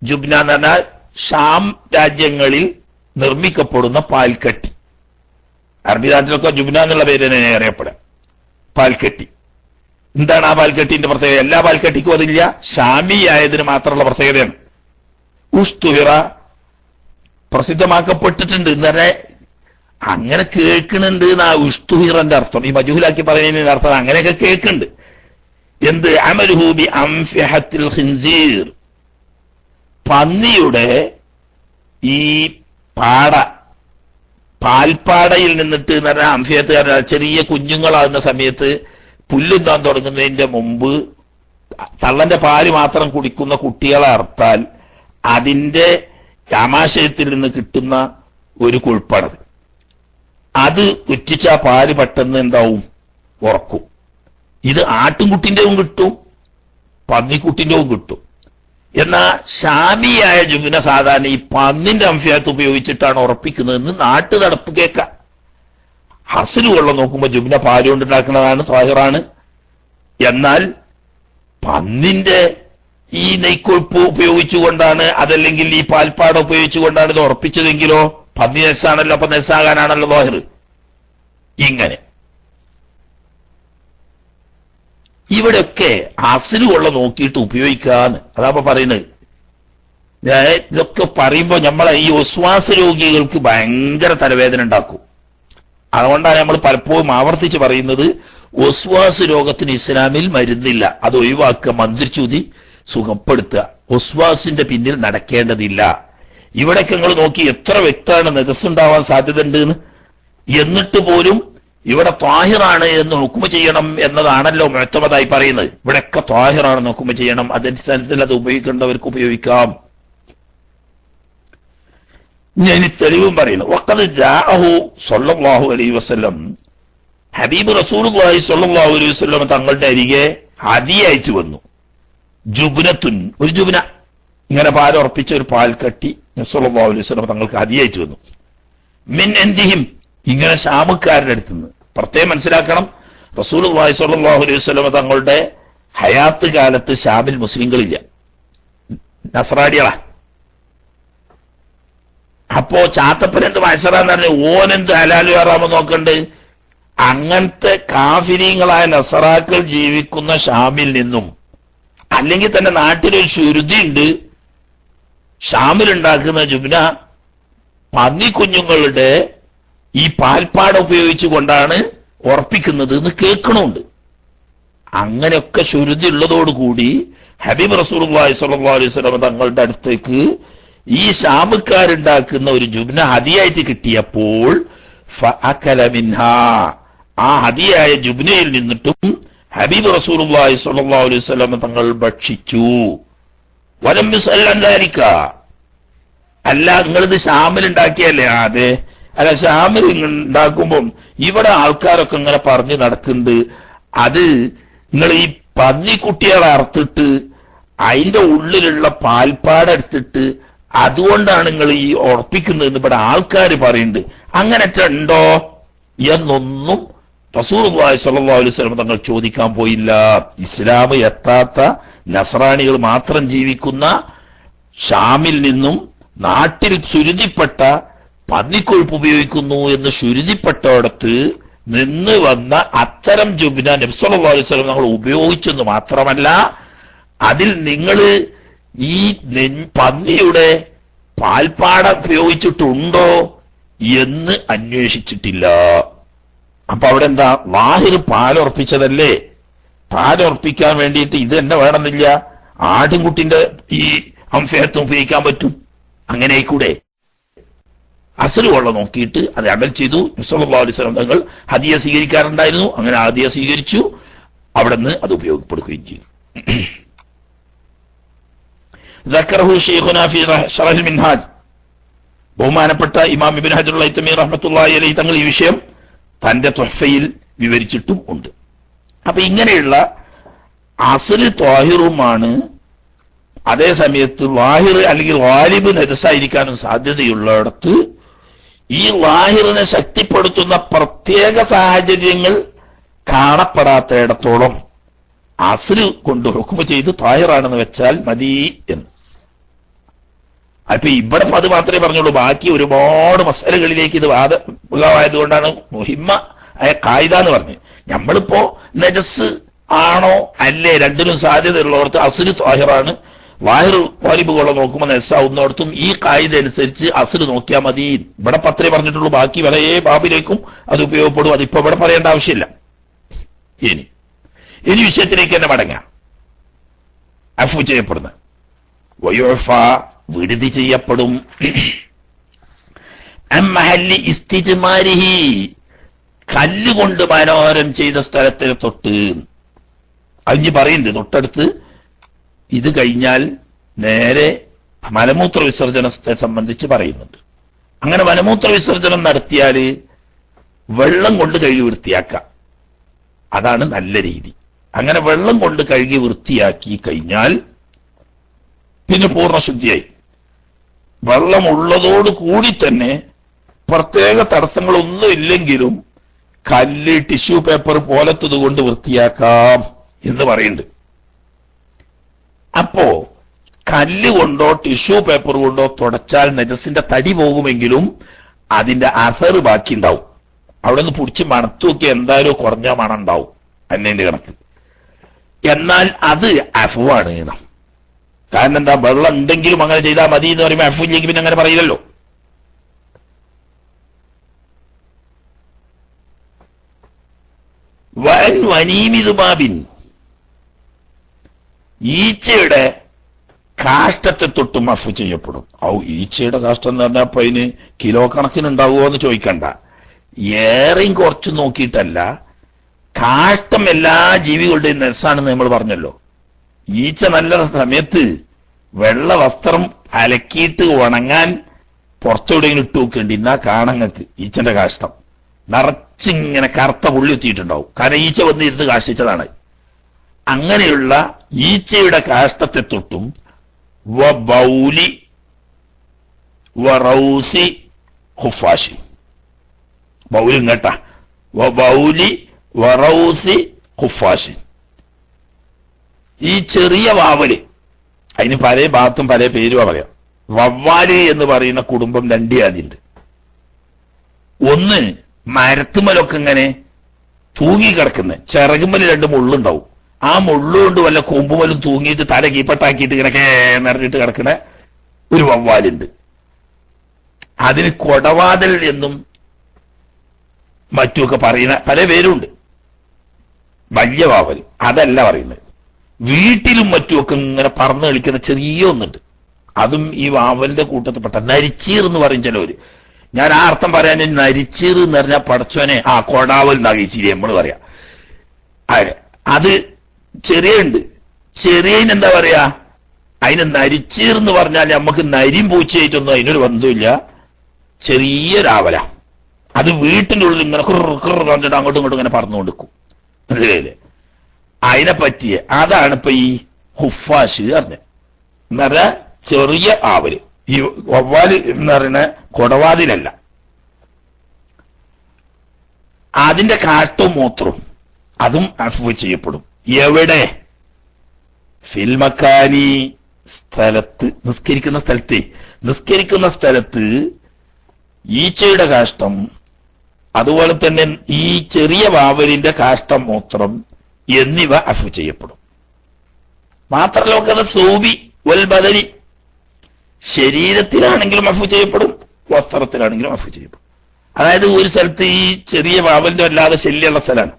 ജുബ്ന എന്ന് പറഞ്ഞാൽ ഷാം രാജ്യങ്ങളിൽ നിർമ്മിക്കപ്പെടുന്ന പാൽക്കട്ടി. അറബി നാട്ടിലൊക്കെ ജുബ്ന എന്നുള്ള പേര് തന്നെ അറിയപ്പെടാം, പാൽക്കട്ടി. എന്താണ് ആ പാൽക്കട്ടിന്റെ പ്രത്യേകത? എല്ലാ പാൽക്കട്ടിക്കും അതില്ല, ഷാമി ആയതിന് മാത്രമുള്ള പ്രത്യേകതയാണ്. ഉഷ്തുഹിറ, പ്രസിദ്ധമാക്കപ്പെട്ടിട്ടുണ്ട് എന്ന് പറഞ്ഞാൽ അങ്ങനെ കേൾക്കുന്നുണ്ട് എന്നാ ഉഷ്തുഹിറന്റെ അർത്ഥം. ഈ മജൂലാക്കി പറയുന്നതിന്റെ അർത്ഥം അങ്ങനെയൊക്കെ കേൾക്കുന്നുണ്ട്. എന്ത്? അമലുഹു ബി അംഫിഹത്തിൽ ഖിൻസീർ, പന്നിയുടെ ഈ പാൽപ്പാടയിൽ നിന്നിട്ട് എന്ന് പറഞ്ഞാൽ അംഫിഹത്ത് ചെറിയ കുഞ്ഞുങ്ങളാകുന്ന സമയത്ത് പുല്ലുന്നാൻ തുടങ്ങുന്നതിന്റെ മുമ്പ് തള്ളന്റെ പാല് മാത്രം കുടിക്കുന്ന കുട്ടികളെ അർത്താൽ അതിന്റെ ആമാശയത്തിൽ നിന്ന് കിട്ടുന്ന ഒരു കൊഴുപ്പാണത്. അത് ഉറ്റിച്ച പാല് പെട്ടെന്ന് എന്താവും? ഉറക്കും. ഇത് ആട്ടുംകുട്ടിന്റെയും കിട്ടും, പന്നിക്കുട്ടിന്റെയും കിട്ടും. എന്നാ ഷാമിയായ ജുബ്ന സാധാരണ ഈ പന്നിന്റെ അംഫിയത്ത് ഉപയോഗിച്ചിട്ടാണ് ഉറപ്പിക്കുന്നതെന്ന് നാട്ടു നടപ്പ് കേൾക്കാം. ഹസ്ല് വെള്ളം നോക്കുമ്പോൾ ജുബ്ന പാല് കൊണ്ടുണ്ടാക്കുന്നതാണ്, ത്വാഹിറാണ്. എന്നാൽ പന്നിന്റെ ഈ നെയ്ക്കൊഴുപ്പ് ഉപയോഗിച്ചുകൊണ്ടാണ്, അതല്ലെങ്കിൽ ഈ പാൽപ്പാട ഉപയോഗിച്ചുകൊണ്ടാണ് ഇത് ഉറപ്പിച്ചതെങ്കിലോ പന്നി നെസ്സാണല്ലോ, അപ്പൊ നെസ്സാകാനാണല്ലോ ത്വാഹിർ. ഇങ്ങനെ ഇവിടെയൊക്കെ ഹസ്ല് വെള്ളം നോക്കിയിട്ട് ഉപയോഗിക്കാന്ന് അതാപ്പോ പറയുന്നത്. ഇതൊക്കെ പറയുമ്പോ നമ്മളെ ഈ ഒസ്വാസ രോഗികൾക്ക് ഭയങ്കര തലവേദന ഉണ്ടാക്കും. അതുകൊണ്ടാണ് നമ്മൾ പലപ്പോഴും ആവർത്തിച്ച് പറയുന്നത്, ഒസ്വാസ് രോഗത്തിന് ഇസ്ലാമിൽ മരുന്നില്ല, അത് ഒഴിവാക്കുക, മന്ത്രിച്ചൂതി സുഖപ്പെടുത്തുക. ഒസ്വാസിന്റെ പിന്നിൽ നടക്കേണ്ടതില്ല. ഇവിടൊക്കെ നിങ്ങൾ നോക്കി എത്ര വ്യക്തമാണ് നജസ് ഉണ്ടാവാൻ സാധ്യത ഉണ്ട് എന്ന്. എന്നിട്ട് പോലും ഇവിടെ ത്വാഹിറാണ് എന്ന് ഹുക്മ ചെയ്യണം എന്നതാണല്ലോ മുഅ്തമദായി പറയുന്നത്. ഇവിടെയൊക്കെ ത്വാഹിറാണെന്ന് ഹുക്മ ചെയ്യണം, അതനുസരിച്ച് അത് ഉപയോഗിക്കേണ്ടവർക്ക് ഉപയോഗിക്കാം. ഞാൻ തെളിവും പറയുന്നു. വഖദ് ജാഅഹു സ്വല്ലല്ലാഹു അലൈഹി വസല്ലം, ഹബീബ് റസൂലുള്ളാഹി സ്വല്ലല്ലാഹു അലൈഹി വസല്ലം തങ്ങളുടെ അരികെ ഹദിയയച്ചു വന്നു. ജുബ്നത്തുൻ, ഒരു ജുബ്ന, ഇങ്ങനെ പാലുറപ്പിച്ച ഒരു പാൽക്കട്ടി സ്വല്ലല്ലാഹു അലൈഹി വസല്ലം തങ്ങൾക്ക് ഹദിയയച്ചു വന്നു. മിൻ ഇൻദിഹിം, ഇങ്ങനെ ഷാമുക്കാരുടെ അടുത്ത് നിന്ന്. പ്രത്യേകം മനസ്സിലാക്കണം, റസൂലുള്ളാഹി സ്വല്ലല്ലാഹു അലൈഹി വസല്ലം തങ്ങളുടെ ഹയാത്ത് കാലത്ത് ഷാമിൽ മുസ്ലിങ്ങളില്ല, നസ്രാണികളാ. അപ്പോ ചാത്തപ്പൻ എന്ത് മത്സരാന്ന് പറഞ്ഞ് ഓനെന്ത് ഹലാലു ഹറാമോ നോക്കണ്ട്. അങ്ങനത്തെ കാഫിരീങ്ങളായ നസറാക്കൾ ജീവിക്കുന്ന ഷാമിൽ നിന്നും, അല്ലെങ്കിൽ തന്നെ നാട്ടിലൊരു ശുരുതി ഉണ്ട്, ഷാമിലുണ്ടാക്കുന്ന ജുബ്ന പന്നിക്കുഞ്ഞുങ്ങളുടെ ഈ പാൽപ്പാട ഉപയോഗിച്ചു കൊണ്ടാണ് ഉറപ്പിക്കുന്നത് എന്ന് കേൾക്കണമുണ്ട്. അങ്ങനെയൊക്കെ ശുരുതി ഉള്ളതോടുകൂടി ഹബീബ് റസൂലുള്ളാഹി സ്വല്ലല്ലാഹു അലൈഹി വസല്ലം തങ്ങളുടെ അടുത്തേക്ക് ഈ ശാമുക്കാരുണ്ടാക്കുന്ന ഒരു ജുബ്ന ഹദിയായിട്ട് കിട്ടിയപ്പോൾ ഫഅകല മിൻഹാ, ആ ഹദിയായ ജുബ്നയിൽ നിന്നിട്ടും ഹബീബ് റസൂലുള്ളാഹി സ്വല്ലല്ലാഹു അലൈഹി വസല്ലം തങ്ങൾ ഭക്ഷിച്ചു. വലം യുസഅൽ അൻ ദാലിക, അല്ല നിങ്ങളിത് ഷാമിൽ ഉണ്ടാക്കിയല്ലേ? അതെ. അല്ല, ഷാമിൽ ഉണ്ടാക്കുമ്പം ഇവിടെ ആൾക്കാരൊക്കെ ഇങ്ങനെ പറഞ്ഞു നടക്കുന്നുണ്ട്, അത് നിങ്ങൾ ഈ പന്നിക്കുട്ടികളെ അറുത്തിട്ട് അതിന്റെ ഉള്ളിലുള്ള പാൽപ്പാടെടുത്തിട്ട് അതുകൊണ്ടാണ് നിങ്ങൾ ഈ ഉറപ്പിക്കുന്നത് ഇവിടെ ആൾക്കാർ പറയുന്നുണ്ട്, അങ്ങനെയൊക്കെ ഉണ്ടോ എന്നൊന്നും റസൂലുള്ളാഹി സ്വല്ലല്ലാഹു അലൈഹി വസല്ലം തങ്ങൾ ചോദിക്കാൻ പോയില്ല. ഇസ്ലാം എത്താത്ത നസ്രാണികൾ മാത്രം ജീവിക്കുന്ന ഷാമിൽ നിന്നും നാട്ടിൽ ശുരുതിപ്പെട്ട പന്നിക്കൊഴുപ്പ് ഉപയോഗിക്കുന്നു എന്ന് ശുരുതിപ്പെട്ടയിടത്ത് നിന്ന് വന്ന അത്തരം ജുബ്ന നബി സല്ലല്ലാഹു അലൈഹി വസല്ലം തങ്ങൾ ഉപയോഗിച്ചെന്ന് മാത്രമല്ല, അതിൽ നിങ്ങൾ ഈ പന്നിയുടെ പാൽപ്പാട ഉപയോഗിച്ചിട്ടുണ്ടോ എന്ന് അന്വേഷിച്ചിട്ടില്ല. അപ്പൊ അവിടെ എന്താ, വാഹിർ പാലുറപ്പിച്ചതല്ലേ? പാലുറപ്പിക്കാൻ വേണ്ടിയിട്ട് ഇത് തന്നെ വേണമെന്നില്ല, ആട്ടിൻകുട്ടിന്റെ ഈ അംഫയത്വം ഉപയോഗിക്കാൻ പറ്റും. അങ്ങനെ ആയിക്കൂടെ? അസല് കൊള്ള നോക്കിയിട്ട് അത് അമൽ ചെയ്തു. സല്ലല്ലാഹു അലൈഹി വസല്ലം തങ്ങൾ ഹദിയ സ്വീകരിക്കാറുണ്ടായിരുന്നു. അങ്ങനെ ഹദിയ സ്വീകരിച്ചു, അവിടെ നിന്ന് അത് ഉപയോഗപ്പെടുകയും ചെയ്തു. ذكره شيخنا في شرح المنهاج, ബഹുമാനപ്പെട്ട ഇമാം ഇബ്നു ഹജർ അൽ ഹൈതമി റഹ്മത്തുള്ളാഹി അലൈഹി തങ്ങൾ ഈ വിഷയം തന്റെ തുഹ്ഫയിൽ വിവരിച്ചിട്ടും ഉണ്ട്. അപ്പൊ ഇങ്ങനെയുള്ള അസ്ല് ത്വാഹിറുമാണ്, അതേ സമയത്ത് വാഹിർ അല്ലെങ്കിൽ വാലിബ് നജസായിരിക്കാനും സാധ്യതയുള്ളിടത്ത് ഈ വാഹിറിനെ ശക്തിപ്പെടുത്തുന്ന പ്രത്യേക സാഹചര്യങ്ങൾ കാണപ്പെടാത്തയിടത്തോളം അസ്ല് കൊണ്ട് ഹുക്മ ചെയ്ത് ത്വാഹിറാണെന്ന് വെച്ചാൽ മതി എന്ന്. അപ്പൊ ഇവിടെ അത് മാത്രമേ പറഞ്ഞുള്ളൂ, ബാക്കി ഒരുപാട് മസലകളിലേക്ക് ഇത് വാദമായതുകൊണ്ടാണ് മുഹിമ്മ ആയ കായിദ എന്ന് പറഞ്ഞു. നമ്മളിപ്പോ നജസ് ആണോ അല്ലേ രണ്ടിനും സാധ്യതയുള്ളവർക്ക് അസ്ല് ത്വാഹിറാണ്, വാഹിർ വാലിബുകളെ നോക്കുമ്പോൾ നജസാവുന്നിടത്തും ഈ കായിദ അനുസരിച്ച് അസ്ല് നോക്കിയാൽ മതി. ഇവിടെ പത്രേ പറഞ്ഞിട്ടുള്ളൂ, ബാക്കി പല ബാബിലേക്കും അത് ഉപയോഗപ്പെടും. അതിപ്പോ ഇവിടെ പറയേണ്ട ആവശ്യമില്ല. ഇനി വിഷയത്തിലേക്ക് തന്നെ മടങ്ങാം. അഫു ചെയ്യപ്പെടുന്ന വയുഫ വിടുതി ചെയ്യപ്പെടും. അമ്മഹല്ലി ഇസ്തിജ്മാരിഹി, കല്ലുകൊണ്ട് മനോഹരം ചെയ്ത സ്ഥലത്തിന് തൊട്ട്. അഞ്ഞ് പറയുന്നുണ്ട് തൊട്ടടുത്ത് ഇത് കഴിഞ്ഞാൽ നേരെ മലമൂത്ര വിസർജനത്തെ സംബന്ധിച്ച് പറയുന്നുണ്ട്. അങ്ങനെ മലമൂത്ര വിസർജനം നടത്തിയാല് വെള്ളം കൊണ്ട് കഴുകി വൃത്തിയാക്കാം, അതാണ് നല്ല രീതി. അങ്ങനെ വെള്ളം കൊണ്ട് കഴുകി വൃത്തിയാക്കി കഴിഞ്ഞാൽ പിന്നെ പൂർണ്ണശുദ്ധിയായി. വെള്ളം ഉള്ളതോട് കൂടി തന്നെ പ്രത്യേക തടസ്സങ്ങളൊന്നും ഇല്ലെങ്കിലും കല്ല്, ടിഷ്യൂ പേപ്പർ പോലത്തത് കൊണ്ട് വൃത്തിയാക്കാം എന്ന് പറയുന്നുണ്ട്. അപ്പോ കല്ല് കൊണ്ടോ ടിഷ്യൂ പേപ്പർ കൊണ്ടോ തുടച്ചാൽ നജസിന്റെ തടി പോകുമെങ്കിലും അതിന്റെ അസർ ബാക്കി ഉണ്ടാവും. അവിടെ നിന്ന് പിടിച്ച് മണത്തു നോക്കി എന്തായാലും കുറഞ്ഞ മണം ഉണ്ടാവും എന്നതിന്റെ കണക്ക്. എന്നാൽ അത് അഫുവാണ്. കാരണം എന്താ, വെള്ളം ഉണ്ടെങ്കിലും അങ്ങനെ ചെയ്താൽ മതി എന്ന് പറയുമ്പോൾ അഫു ഇല്ലെങ്കിൽ പിന്നെ അങ്ങനെ പറയില്ലല്ലോ. വൻ വനീമിതുമാബിൻ, ഈച്ചയുടെ കാഷ്ടത്തെ തൊട്ടും അഫു ചെയ്യപ്പെടും. ഈച്ചയുടെ കാഷ്ടം എന്ന് പറഞ്ഞാൽ അപ്പൊ അതിന് കിലോ കണക്കിനുണ്ടാവുമോ എന്ന് ചോദിക്കണ്ട. ഏറെയും കുറച്ച് നോക്കിയിട്ടല്ല, കാഷ്ടം എല്ലാ ജീവികളുടെയും നെസ്സാണെന്ന് നമ്മൾ പറഞ്ഞല്ലോ. ഈച്ച നല്ല സമയത്ത് വെള്ള വസ്ത്രം അലക്കിയിട്ട് ഉണങ്ങാൻ പുറത്തെവിടെയെങ്കിലും ഇട്ട് നോക്കേണ്ടി, എന്നാ കാണങ്ങൾക്ക് ഈച്ചന്റെ കാഷ്ടം നിറച്ചിങ്ങനെ കറുത്ത പുള്ളി എത്തിയിട്ടുണ്ടാവും. കാരണം ഈച്ച വന്നിരുന്ന് കാഷ്ടിച്ചതാണ്. അങ്ങനെയുള്ള ഈച്ചയുടെ കാഷ്ടത്തെ തൊട്ടും വബൗലി വറൗസി ഖുഫാശി, ബൗലി കേട്ടാ, വബൗലി വറൗസി ഖുഫാശി, ഈ ചെറിയ വാവല്, അതിന് പല ഭാഗത്തും പല പേരുവാ പറയാം. വവ്വാല് എന്ന് പറയുന്ന കുടുംബം രണ്ട് ജാതിയുണ്ട്. ഒന്ന് മരത്തുമലൊക്കെ ഇങ്ങനെ തൂങ്ങിക്കിടക്കുന്ന ചിറകുമല് രണ്ട് മുള്ളുണ്ടാവും. ആ മുള്ളുകൊണ്ട് വല്ല കൊമ്പുമലും തൂങ്ങിയിട്ട് തല കീപ്പട്ടാക്കിയിട്ട് ഇങ്ങനെ നിറഞ്ഞിട്ട് കിടക്കുന്ന ഒരു വവ്വാലുണ്ട്. അതിന് കൊടവാതൽ എന്നും മറ്റുമൊക്കെ പറയുന്ന പല പേരുണ്ട്. വലിയ വാവൽ അതല്ല പറയുന്നത്. വീട്ടിലും മറ്റുമൊക്കെ ഇങ്ങനെ പറന്ന് കളിക്കുന്ന ചെറിയ ഒന്നുണ്ട്. അതും ഈ വാവലിന്റെ കൂട്ടത്തിൽപ്പെട്ട നരിച്ചീർ എന്ന് പറയും ചിലവര്. ഞാൻ ആ അർത്ഥം പറയാൻ, നരിച്ചീർ എന്ന് പറഞ്ഞാൽ പടച്ചോനെ കൊടാവൽ എന്നാകിച്ചിരി നമ്മൾ പറയാം. അത് ചെറിയ ഉണ്ട്. ചെറിയതിന് എന്താ പറയാ, അതിന് നരിച്ചീർ എന്ന് പറഞ്ഞാൽ നമുക്ക് നരിയും പൂച്ചയായിട്ടൊന്നും അതിനൊരു ബന്ധമില്ല. ചെറിയൊരാവല. അത് വീട്ടിൻ്റെ ഉള്ളിൽ ഇങ്ങനെ പറഞ്ഞിട്ട് അങ്ങോട്ടും ഇങ്ങോട്ടും ഇങ്ങനെ പറന്നു കൊടുക്കും. മനസ്സിലായില്ലേ? അതിനെ പറ്റിയ അതാണ് ഇപ്പൊ ഈ ഹുഫാഷ് പറഞ്ഞത്. എന്ന് പറഞ്ഞാൽ ചെറിയ ആവല്. ഈ വവ്വാല് എന്ന് പറയുന്ന കൊടവാതിലല്ല. അതിന്റെ കാട്ടും മൂത്രവും അതും അഫ്വ് ചെയ്യപ്പെടും. എവിടെ? ഫിൽമക്കാനി, സ്ഥലത്ത്, നിസ്കരിക്കുന്ന സ്ഥലത്ത് ഈച്ചയുടെ കാഷ്ടം, അതുപോലെ തന്നെ ഈ ചെറിയ വാവലിന്റെ കാഷ്ടം, മൂത്രം എന്നിവ അഫ്വ് ചെയ്യപ്പെടും. മാത്രമല്ല സൂബി വൽ ബദരി, ശരീരത്തിലാണെങ്കിലും അഫ്വ് ചെയ്യപ്പെടും, വസ്ത്രത്തിലാണെങ്കിലും അഫ്വ് ചെയ്യപ്പെടും. അതായത് ഒരു സ്ഥലത്ത് ഈ ചെറിയ വാവലിന്റെ അല്ലാതെ ശല്യമുള്ള സ്ഥലമാണ്.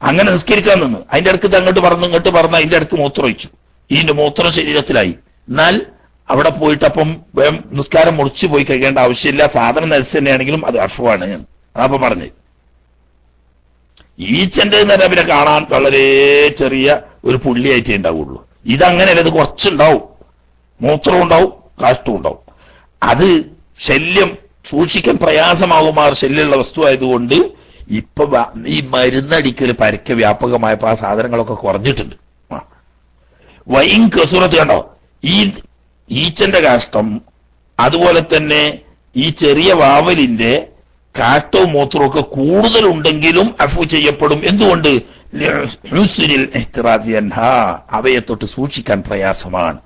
അങ്ങനെ നിസ്കരിക്കാൻ നിന്ന് അതിന്റെ അടുത്ത് അങ്ങോട്ട് പറന്ന് ഇങ്ങോട്ട് പറന്ന് അതിന്റെ അടുത്ത് മൂത്രം ഒഴിച്ചു. ഇതിന്റെ മൂത്രം ശരീരത്തിലായി. എന്നാൽ അവിടെ പോയിട്ട് അപ്പം നിസ്കാരം മുറിച്ചു പോയി കഴിക്കേണ്ട ആവശ്യമില്ല. സാധനം നജസ് തന്നെയാണെങ്കിലും അത് അഫ്വാണ്. അതപ്പൊ പറഞ്ഞ് ഈച്ചന്റെ നേരം പിന്നെ കാണാൻ വളരെ ചെറിയ ഒരു പുള്ളിയായിട്ടേ ഉണ്ടാവുള്ളൂ. ഇതങ്ങനെയല്ല, ഇത് കുറച്ചുണ്ടാവും. മൂത്രവും ഉണ്ടാവും, കാഷ്ടവും ഉണ്ടാവും. അത് ശല്യം സൂക്ഷിക്കാൻ പ്രയാസമാകുമാർ ശല്യമുള്ള വസ്തു ആയതുകൊണ്ട് ഇപ്പൊ ഈ മരുന്നടിക്കൽ പരക്കെ വ്യാപകമായപ്പോ ആ സാധനങ്ങളൊക്കെ കുറഞ്ഞിട്ടുണ്ട്. വൈൻ കസുറത്ത് കണ്ടോ, ഈ ഈച്ചന്റെ കാഷ്ടം അതുപോലെ തന്നെ ഈ ചെറിയ വാവലിന്റെ കാഷ്ടവും മൂത്രവും ഒക്കെ കൂടുതലുണ്ടെങ്കിലും അഫ്വ് ചെയ്യപ്പെടും. എന്തുകൊണ്ട്? അവയെ തൊട്ട് സൂക്ഷിക്കാൻ പ്രയാസമാണ്.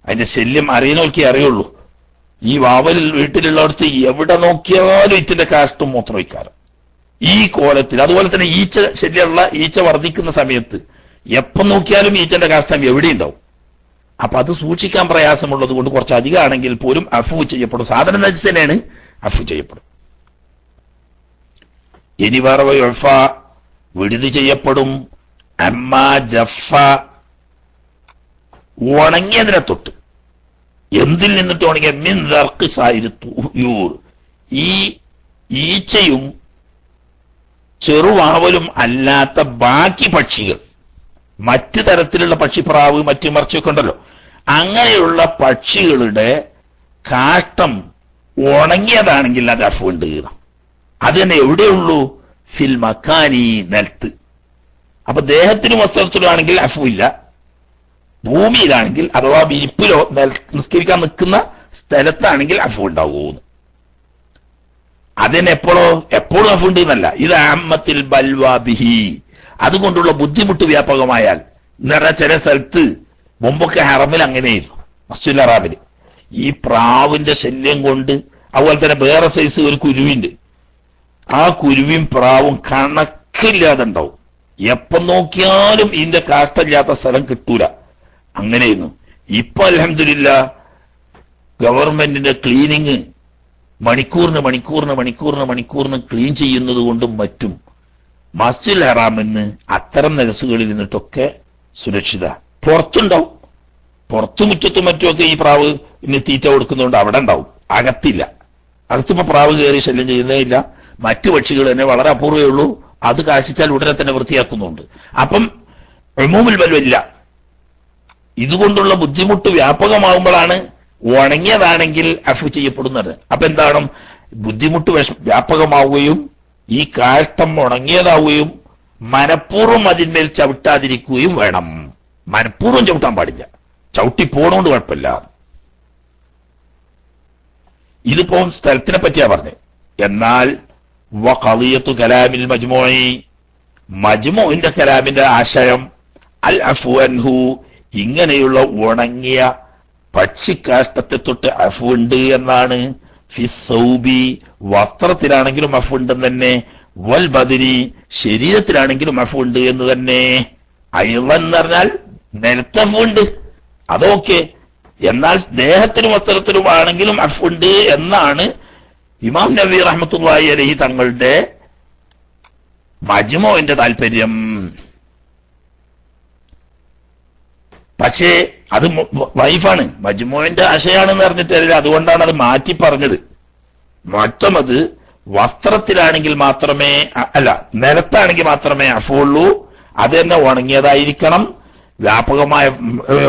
അതിന്റെ ശല്യം അറിയുന്നവർക്കേ അറിയുള്ളൂ. ഈ വാവലിൽ വീട്ടിലുള്ളവർക്ക് എവിടെ നോക്കിയാലും ഈച്ചന്റെ കാഷ്ടവും മൂത്രം വയ്ക്കാറ് ഈ കോലത്തിൽ. അതുപോലെ തന്നെ ഈച്ച ശല്യമുള്ള ഈച്ച വർദ്ധിക്കുന്ന സമയത്ത് എപ്പം നോക്കിയാലും ഈച്ചന്റെ കാഷ്ടം എവിടെ ഉണ്ടാവും. അപ്പൊ അത് സൂക്ഷിക്കാൻ പ്രയാസമുള്ളത് കൊണ്ട് കുറച്ച് അധികമാണെങ്കിൽ പോലും അഫ്വ് ചെയ്യപ്പെടും. സാധന നജസ് തന്നെയാണ്, അഫ്വ് ചെയ്യപ്പെടും. ഇനി വേറെ വിടുതി ചെയ്യപ്പെടും. അമ്മ ജഫ, ഉണങ്ങിയതിനെ തൊട്ട്. എന്തിൽ നിന്നിട്ട് ഉണങ്ങിയ? മിൻ ദർഖിസായിരൂർ, ഈ ഈച്ചയും ചെറുവാവലും അല്ലാത്ത ബാക്കി പക്ഷികൾ, മറ്റു തരത്തിലുള്ള പക്ഷിപ്രാവ്, മറ്റു മറിച്ചൊക്കെ ഉണ്ടല്ലോ, അങ്ങനെയുള്ള പക്ഷികളുടെ കാഷ്ടം ഉണങ്ങിയതാണെങ്കിൽ അത് അഫ്വ് ഉണ്ട്. അത് തന്നെ എവിടെയുള്ളൂ? ഫിൽ മക്കാനി, നിലത്ത്. അപ്പൊ ദേഹത്തിനും വസ്ത്രത്തിലും ആണെങ്കിൽ അഫ്വ് ഇല്ല. ഭൂമിയിലാണെങ്കിൽ അഥവാ വിരിപ്പിലോ നിസ്കരിക്കാൻ നിൽക്കുന്ന സ്ഥലത്താണെങ്കിൽ അഫ്വ് ഉണ്ടാവുമെന്ന്. അതിന് എപ്പോഴും അഫ്വ് ഉണ്ട് എന്നല്ല. ഇത് അമ്മത്തിൽ ബൽവാബിഹി, അതുകൊണ്ടുള്ള ബുദ്ധിമുട്ട് വ്യാപകമായാൽ. എന്ന് പറഞ്ഞാൽ ചില സ്ഥലത്ത് മുമ്പൊക്കെ ഹറമിൽ അങ്ങനെയായിരുന്നു, മസ്ജിദുൽ ഹറാമിൽ ഈ പ്രാവിന്റെ ശല്യം കൊണ്ട്. അതുപോലെ തന്നെ വേറെ സൈസ് ഒരു കുരുവിണ്ട്, ആ കുരുവിയും പ്രാവും കണക്കില്ലാതെ ഉണ്ടാവും. എപ്പം നോക്കിയാലും ഇതിന്റെ കാഷ്ടമില്ലാത്ത സ്ഥലം കിട്ടൂല. അങ്ങനെയായിരുന്നു. ഇപ്പൊ അൽഹംദുലില്ലാ ഗവൺമെന്റിന്റെ ക്ലീനിങ് മണിക്കൂറിന് ക്ലീൻ ചെയ്യുന്നത് കൊണ്ടും മറ്റും മസ്ജിദുൽ ഹറാമിന്ന് അത്തരം നജസുകളിൽ നിന്നിട്ടൊക്കെ സുരക്ഷിത. പുറത്തുണ്ടാവും, പുറത്തു മുറ്റത്തും മറ്റുമൊക്കെ ഈ പ്രാവ് ഇന്ന് തീറ്റ കൊടുക്കുന്നതുകൊണ്ട് അവിടെ ഉണ്ടാവും, അകത്തില്ല. അകത്തിപ്പോ പ്രാവ് കയറി ശല്യം ചെയ്യുന്നേ ഇല്ല. മറ്റു പക്ഷികൾ തന്നെ വളരെ അപൂർവേ ഉള്ളൂ, അത് കാശിച്ചാൽ ഉടനെ തന്നെ വൃത്തിയാക്കുന്നുണ്ട്. അപ്പം ഉമൂമുൽ ബൽവല്ല. ഇതുകൊണ്ടുള്ള ബുദ്ധിമുട്ട് വ്യാപകമാകുമ്പോഴാണ് ഉണങ്ങിയതാണെങ്കിൽ അഫ്വ് ചെയ്യപ്പെടുന്നത്. അപ്പൊ എന്താണ്? ബുദ്ധിമുട്ട് വ്യാപകമാവുകയും ഈ കാഷ്ടം ഉണങ്ങിയതാവുകയും മനഃപൂർവ്വം അതിന്മേൽ ചവിട്ടാതിരിക്കുകയും വേണം. മനഃപൂർവ്വം ചവിട്ടാൻ പാടില്ല, ചവിട്ടി പോണോണ്ട് കുഴപ്പമില്ല. ഇതിപ്പോ സ്ഥലത്തിനെ പറ്റിയാ പറഞ്ഞത്. എന്നാൽ വഖളിയത്തു കലാമിൽ മജ്മൂഇന്റെ കലാമിന്റെ ആശയം അൽ അഫ്വു അൻഹു, ഇങ്ങനെയുള്ള ഉണങ്ങിയ പക്ഷിക്കാഷ്ടത്തെ തൊട്ട് അഫ്വ് ഉണ്ട് എന്നാണ്. ഫിസ്സൗബി, വസ്ത്രത്തിലാണെങ്കിലും അഫ്വ് ഉണ്ടെന്ന് തന്നെ. വൽ ബദരി, ശരീരത്തിലാണെങ്കിലും അഫ്വ് ഉണ്ട് എന്ന് തന്നെ. അയ്ളൻ എന്ന് പറഞ്ഞാൽ നിലത്ത് അഫ്വ് ഉണ്ട്, അതൊക്കെ. എന്നാൽ ദേഹത്തിനും വസ്ത്രത്തിലും ആണെങ്കിലും അഫ്വ് ഉണ്ട് എന്നാണ് ഇമാം നബി റഹ്മത്തുള്ളാഹി അലൈഹി തങ്ങളുടെ മജ്മൂഇന്റെ താല്പര്യം. പക്ഷേ അത് വൈഫാണ്, മജ്മുഇന്റെ ആശയാണെന്ന് പറഞ്ഞിട്ടല്ല, അതുകൊണ്ടാണ് അത് മാറ്റി പറഞ്ഞത്. മൊത്തം അത് വസ്ത്രത്തിലാണെങ്കിൽ മാത്രമേ, അല്ല നിലത്താണെങ്കിൽ മാത്രമേ അഫുള്ളൂ. അത് തന്നെ ഉണങ്ങിയതായിരിക്കണം, വ്യാപകമായ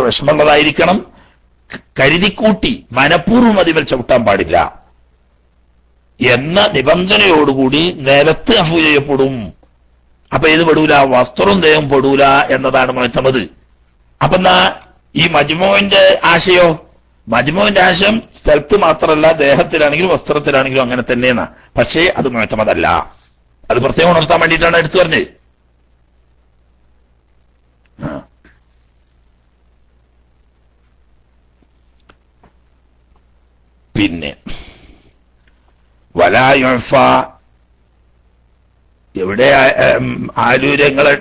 വിഷമുള്ളതായിരിക്കണം, കരുതിക്കൂട്ടി മനഃപൂർവ്വം അതിൽ ചവിട്ടാൻ പാടില്ല എന്ന നിബന്ധനയോടുകൂടി നിലത്ത് അഫു ചെയ്യപ്പെടും. അപ്പൊ ഇത് പെടൂല, വസ്ത്രവും ദേഹം പെടൂല എന്നതാണ് മുഅ്തമദ്. അപ്പൊ എന്നാ ഈ മജ്മുഇന്റെ ആശയോ? മജ്മുഇന്റെ ആശയം സ്ഥലത്ത് മാത്രമല്ല, ദേഹത്തിലാണെങ്കിലും വസ്ത്രത്തിലാണെങ്കിലും അങ്ങനെ തന്നെയാണ്. പക്ഷേ അത് മുഅ്തമദല്ല. അത് പ്രത്യേകം ഉണർത്താൻ വേണ്ടിയിട്ടാണ് എടുത്തു പറഞ്ഞത്. പിന്നെ വലാ യുഅഫ, എവിടെ ആലൂരങ്ങളെ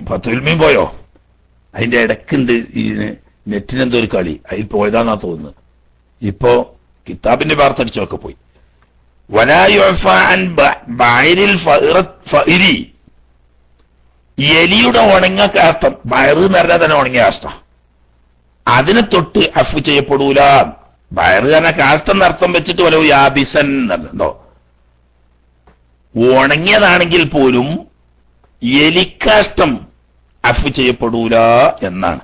ഫത്തുൽമീൻ പോയോ? അതിന്റെ ഇടക്കുണ്ട് ഈ നെറ്റിനെന്തോ ഒരു കളി, അതിൽ പോയതാന്നാ തോന്നുന്നത്. ഇപ്പോ കിതാബിന്റെ വാർത്തടിച്ചൊക്കെ പോയി. വലാ യുഅഫ അൻ ബഅരിൽ ഫഇരി, എലിയുടെ ഉണങ്ങ കാഷ്ടം, ബയറ് എന്ന് പറഞ്ഞാൽ തന്നെ ഉണങ്ങിയ കാഷ്ടം, അതിനെ തൊട്ട് അഫു ചെയ്യപ്പെടൂല. ബയറ് തന്നെ കാഷ്ടം എന്നർത്ഥം വെച്ചിട്ട് വലോ യാബിസൻ എന്നുണ്ടോ, ഉണങ്ങിയതാണെങ്കിൽ പോലും എലിക്കാഷ്ടം അഫു ചെയ്യപ്പെടൂല എന്നാണ്.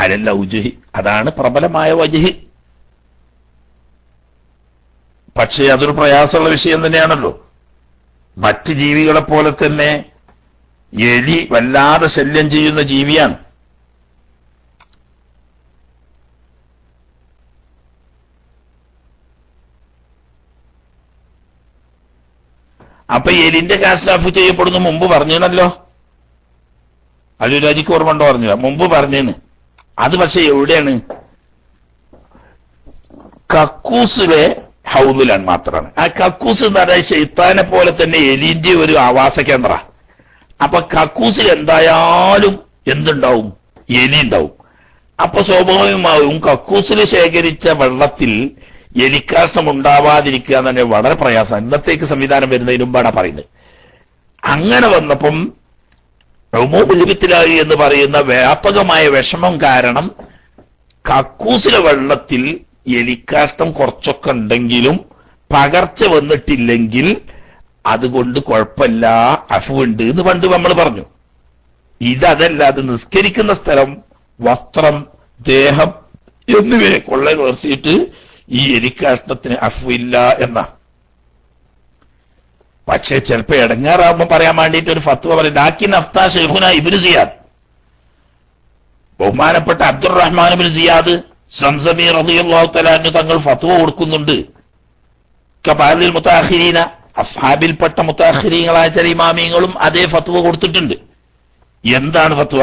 അലല്ല ഉജുഹി, അതാണ് പ്രബലമായ വജ്ഹ്. പക്ഷേ അതൊരു പ്രയാസമുള്ള വിഷയം തന്നെയാണല്ലോ. മറ്റ് ജീവികളെ പോലെ തന്നെ എലി വല്ലാതെ ശല്യം ചെയ്യുന്ന ജീവിയാണ്. അപ്പൊ എലിന്റെ കാസ്റ്റ് അഫു ചെയ്യപ്പെടുന്ന മുമ്പ് പറഞ്ഞല്ലോ, അലുരാജിക്ക് ഓർമ്മ ഉണ്ടോ? പറഞ്ഞില്ല, മുമ്പ് പറഞ്ഞേന്ന്. അത് പക്ഷെ എവിടെയാണ്? കക്കൂസിലെ ഹൗദിലാണ് മാത്രമാണ്. ആ കക്കൂസ് എന്ന് പറഞ്ഞാൽ ശൈത്താനെ പോലെ തന്നെ എലിന്റെ ഒരു ആവാസ കേന്ദ്ര. അപ്പൊ കക്കൂസിൽ എന്തായാലും എന്തുണ്ടാവും? എലി ഉണ്ടാവും. അപ്പൊ സ്വാഭാവികമാവും കക്കൂസിൽ ശേഖരിച്ച വെള്ളത്തിൽ എലിക്കാഷ്ടം ഉണ്ടാവാതിരിക്കുക എന്ന് തന്നെ വളരെ പ്രയാസം. ഇന്നത്തേക്ക് സംവിധാനം വരുന്നതിന് മുമ്പാണ് പറയുന്നത്. അങ്ങനെ വന്നപ്പം ഉമൂമുൽബിത്തിലായി എന്ന് പറയുന്ന വ്യാപകമായ വിഷമം കാരണം കക്കൂസിലെ വെള്ളത്തിൽ എലിക്കാഷ്ടം കുറച്ചൊക്കെ ഉണ്ടെങ്കിലും പകർച്ച വന്നിട്ടില്ലെങ്കിൽ അതുകൊണ്ട് കുഴപ്പമില്ല, അഫുണ്ട് എന്ന് പണ്ട് നമ്മൾ പറഞ്ഞു. ഇതല്ല, അത് നിസ്കരിക്കുന്ന സ്ഥലം, വസ്ത്രം, ദേഹം എന്നിവയെ കൊള്ള നിർത്തിയിട്ട് ഈ എലിക്കാഷ്ടത്തിന് അഫുവില്ല എന്നാ. പക്ഷെ ചിലപ്പോ ഇടങ്ങാറാകുമ്പോ പറയാൻ വേണ്ടിയിട്ട് ഒരു ഫത്വ പറയും. ലാക്കിൻ അഫ്താ ശൈഖുന ഇബ്നു സിയാദ്, ബഹുമാനപ്പെട്ട അബ്ദുറഹ്മാൻ ഇബ്നു സിയാദ് സംസമി റളിയല്ലാഹു തആല അൻഹു തങ്ങൾ ഫത്വ കൊടുക്കുന്നുണ്ട്. കബാലിൽ മുതഅഖിരീന, അസ്ഹാബിൽപ്പെട്ട മുതഅഖിരീങ്ങളായ ചില ഇമാമിയങ്ങളും അതേ ഫത്വ കൊടുത്തിട്ടുണ്ട്. എന്താണ് ഫത്വ?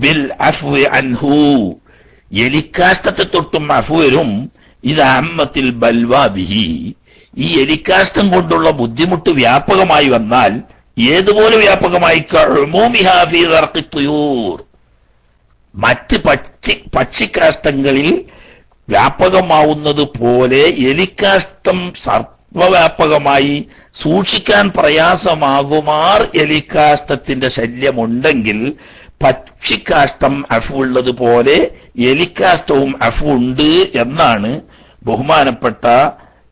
ബിൽ അഫ്വി അൻഹു, എലിക്കാഷ്ടത്തെ തൊട്ടും അഫു വരും. ഇത് അമ്മത്തിൽ ബൽവാ ബിഹി, ഈ എലിക്കാഷ്ടം കൊണ്ടുള്ള ബുദ്ധിമുട്ട് വ്യാപകമായി വന്നാൽ ഏതുപോലെ വ്യാപകമായി? മറ്റ് പക്ഷിക്കാഷ്ടങ്ങളിൽ വ്യാപകമാവുന്നത് പോലെ എലിക്കാഷ്ടം സർവ്വവ്യാപകമായി സൂക്ഷിക്കാൻ പ്രയാസമാകുമാർ എലിക്കാഷ്ടത്തിന്റെ ശല്യമുണ്ടെങ്കിൽ പക്ഷിക്കാഷ്ടം അഫു ഉള്ളതുപോലെ എലിക്കാഷ്ടവും അഫു ഉണ്ട് എന്നാണ് ബഹുമാനപ്പെട്ട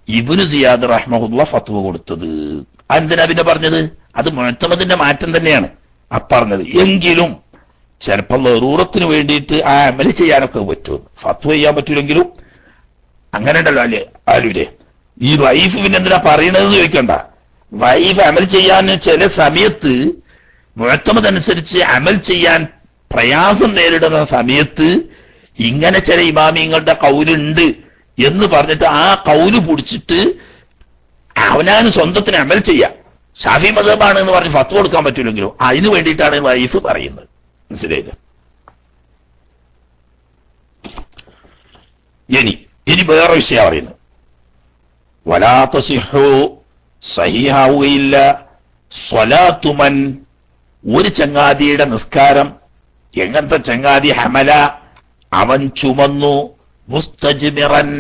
ഇബ്നു സിയാദ് റഹ്മഹുല്ലാ ഫത്വ കൊടുത്തത്. എന്തിനാ പിന്നെ പറഞ്ഞത്? അത് മുഅ്തമദിന്റെ മാറ്റം തന്നെയാണ് പറഞ്ഞത്. എങ്കിലും ചിലപ്പോൾ ലറൂറത്തിന് വേണ്ടിയിട്ട് ആ അമല് ചെയ്യാനൊക്കെ പറ്റും, ഫത്വ ചെയ്യാൻ പറ്റൂലെങ്കിലും. അങ്ങനെ ഉണ്ടല്ലോ അല്ലേ ആലുരെ? ഈ വൈഫ് പിന്നെ എന്തിനാ പറയണതെന്ന് ചോദിക്കണ്ട. വൈഫ് അമൽ ചെയ്യാൻ ചില സമയത്ത് മുഅ്തമദ് അനുസരിച്ച് അമൽ ചെയ്യാൻ പ്രയാസം നേരിടുന്ന സമയത്ത് ഇങ്ങനെ ചില ഇമാമിങ്ങളുടെ കൗലുണ്ട് എന്ന് പറഞ്ഞിട്ട് ആ കൗല് പിടിച്ചിട്ട് അവനാണ് സ്വന്തത്തിന് അമൽ ചെയ്യാം. ഷാഫി മദ്ഹബാണ് എന്ന് പറഞ്ഞ് ഫത്വ കൊടുക്കാൻ പറ്റൂലെങ്കിലും അതിനു വേണ്ടിയിട്ടാണ് വൈഫ് പറയുന്നത്. മനസ്സിലായില്ല? ഇനി വേറെ വിഷയം പറയുന്നത്, വലാ തസിഹു, സഹിഹാവുകയില്ല, സ്വലാത്തുമൻ, ഒരു ചങ്ങാതിയുടെ നിസ്കാരം. എങ്ങനത്തെ ചങ്ങാതി? ഹമല, അവൻ ചുമന്നു, മുസ്തജ്മിറൻ,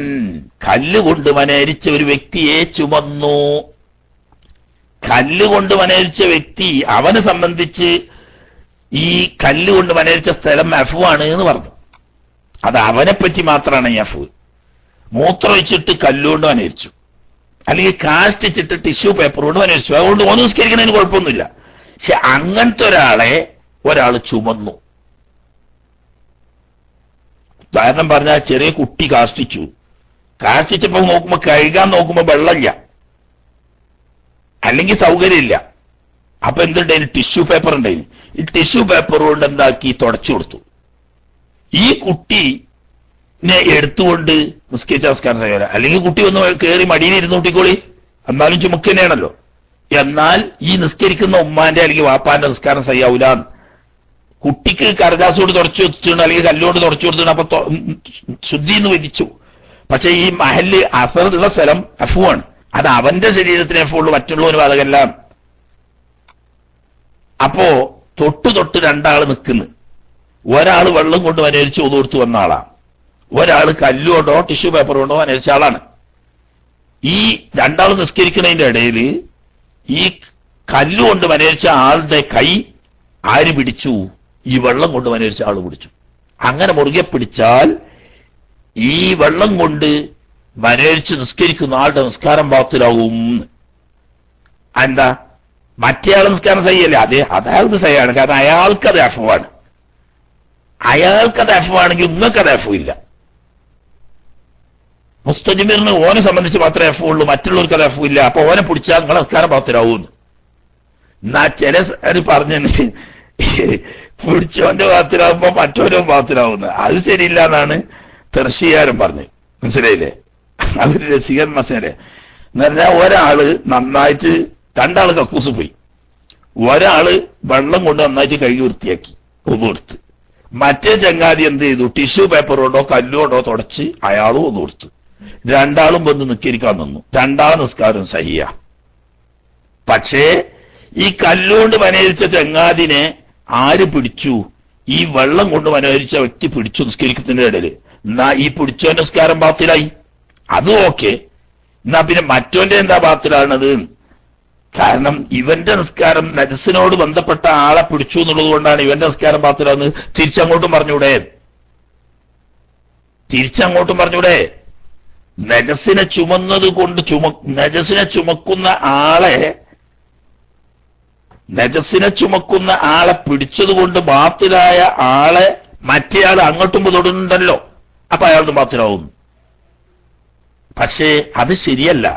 കല്ലുകൊണ്ട് മനരിച്ച ഒരു വ്യക്തിയെ ചുമന്നു. കല്ലുകൊണ്ട് മനരിച്ച വ്യക്തി, അവനെ സംബന്ധിച്ച് ഈ കല്ലുകൊണ്ട് വനരിച്ച സ്ഥലം എഫ് ആണ് എന്ന് പറഞ്ഞു. അത് അവനെ പറ്റി മാത്രമാണ് ഈ എഫ്. മൂത്രമൊഴിച്ചിട്ട് കല്ലുകൊണ്ട് വനരിച്ചു, അല്ലെങ്കിൽ കാഷ്ടിച്ചിട്ട് ടിഷ്യൂ പേപ്പർ കൊണ്ട് വനരിച്ചു, അതുകൊണ്ട് ഓന് നിസ്കരിക്കുന്നതിന് കുഴപ്പമൊന്നുമില്ല. പക്ഷെ അങ്ങനത്തെ ഒരാൾ ചുമന്നു. ഉദാഹരണം പറഞ്ഞാൽ ചെറിയ കുട്ടി കാഷ്ടിച്ചപ്പോ നോക്കുമ്പോ കഴുകാൻ നോക്കുമ്പോ വെള്ളമില്ല, അല്ലെങ്കിൽ സൗകര്യമില്ല. അപ്പൊ എന്തുണ്ടായിന്? ടിഷ്യൂ പേപ്പർ ഉണ്ടായിന്. ഈ ടിഷ്യൂ പേപ്പർ കൊണ്ട് എന്താക്കി തുടച്ചു കൊടുത്തു. ഈ കുട്ടിനെ എടുത്തുകൊണ്ട് നിസ്കരിച്ച നമസ്കാരം സഹിക്കില്ല. അല്ലെങ്കിൽ കുട്ടി ഒന്ന് കയറി മടിയിൽ ഇരുന്ന് കൂട്ടിക്കോളി, എന്നാലും ചുമക്ക് തന്നെയാണല്ലോ. എന്നാൽ ഈ നിസ്കരിക്കുന്ന ഉമ്മാന്റെ അല്ലെങ്കിൽ വാപ്പാന്റെ നിസ്കാരം സഹിയാവൂലാന്ന്. കുട്ടിക്ക് കടലാസോട് തുടച്ചു കൊടുത്തിട്ടുണ്ട്, അല്ലെങ്കിൽ കല്ലുകൊണ്ട് തുടച്ചു കൊടുത്തിട്ടുണ്ട്, അപ്പൊ ശുദ്ധി എന്ന് വിധിച്ചു. പക്ഷെ ഈ മഹല് അസറുള്ള സ്ഥലം എഫു ആണ്. അത് അവന്റെ ശരീരത്തിന് എഫ് ഉള്ളൂ, മറ്റുള്ളവന് ബാധകല്ല. അപ്പോ തൊട്ട് രണ്ടാള് നിൽക്കുന്നു. ഒരാൾ വെള്ളം കൊണ്ട് വനരിച്ച് ഒതുകൊടുത്ത് വന്ന ആളാണ്, ഒരാൾ കല്ലുകൊണ്ടോ ടിഷ്യൂ പേപ്പർ കൊണ്ടോ വനരിച്ച ആളാണ്. ഈ രണ്ടാൾ നിസ്കരിക്കുന്നതിന്റെ ഇടയിൽ ഈ കല്ലുകൊണ്ട് വനരിച്ച ആളുടെ കൈ ആര് പിടിച്ചു? ഈ വെള്ളം കൊണ്ട് വനരിച്ച ആള് പിടിച്ചു. അങ്ങനെ മുറുകെ പിടിച്ചാൽ ഈ വെള്ളം കൊണ്ട് വനരിച്ച് നിസ്കരിക്കുന്ന ആളുടെ നിസ്കാരം ബാത്തിലാവും. എന്താ? മറ്റേയാൾ നിസ്കാരം സഹിയല്ലേ? അയാൾക്ക് സഹിയാണ്, കാരണം അയാൾക്കത് എഫാണ്. അയാൾക്കത് എഫാണെങ്കിൽ നിങ്ങൾക്കത് എഫും ഇല്ല. മുസ്തജിമിറിന് ഓനെ സംബന്ധിച്ച് മാത്രമേ എഫ് ഉള്ളൂ, മറ്റുള്ളവർക്ക് അത് എഫും ഇല്ല. അപ്പൊ ഓനെ പിടിച്ചാൽ നിങ്ങൾ നിസ്കാരം ബാത്തിലാവൂന്ന്. എന്നാ ചില പറഞ്ഞു പിടിച്ചോന്റെ ഭാഗത്തിലാവുമ്പോ മറ്റോരും ഭാഗത്തിലാവുന്നത് അത് ശരിയില്ല എന്നാണ് തെർഷിയാരും പറഞ്ഞത്. മനസ്സിലായില്ലേ? അതൊരു രസികൻ മസേലെ എന്ന് പറഞ്ഞാൽ ഒരാള് നന്നായിട്ട്, രണ്ടാള് കക്കൂസ് പോയി, ഒരാള് വെള്ളം കൊണ്ട് നന്നായിട്ട് കഴുകി വൃത്തിയാക്കി ഒന്നുകൊടുത്ത്, മറ്റേ ചങ്ങാതി എന്ത് ചെയ്തു? ടിഷ്യൂ പേപ്പർ കൊണ്ടോ കല്ലുകൊണ്ടോ തുടച്ച് അയാളും ഒന്നുകൊടുത്തു. രണ്ടാളും വന്ന് നിസ്കരിക്കാൻ നിന്നു. രണ്ടാളും നിസ്കാരം സഹിയ. പക്ഷേ ഈ കല്ലുകൊണ്ട് വനരിച്ച ചങ്ങാതിനെ ആര് പിടിച്ചു? ഈ വെള്ളം കൊണ്ട് വനരിച്ച വ്യക്തി പിടിച്ചു നിസ്കരിക്കുന്നതിന്റെ ഇടയിൽ. എന്നാ ഈ പിടിച്ചോന്റെ നിസ്കാരം ബാത്തിലായി, അതും ഓക്കെ. എന്നാ പിന്നെ മറ്റോന്റെ എന്താ ബാത്തിലാണത്? കാരണം ഇവന്റെ നിസ്കാരം നജസിനോട് ബന്ധപ്പെട്ട ആളെ പിടിച്ചു എന്നുള്ളത് കൊണ്ടാണ് ഇവന്റെ നിസ്കാരം ബാത്തിലാന്ന്. തിരിച്ചങ്ങോട്ടും പറഞ്ഞൂടെ? നജസിനെ ചുമന്നത് കൊണ്ട് നജസിനെ ചുമക്കുന്ന ആളെ പിടിച്ചത് കൊണ്ട് ബാത്തിലായ ആളെ മറ്റേയാൾ അങ്ങോട്ടും തൊടുന്നുണ്ടല്ലോ, അപ്പൊ അയാൾക്ക് ബാത്തിലാവുന്നു. പക്ഷേ അത് ശരിയല്ല.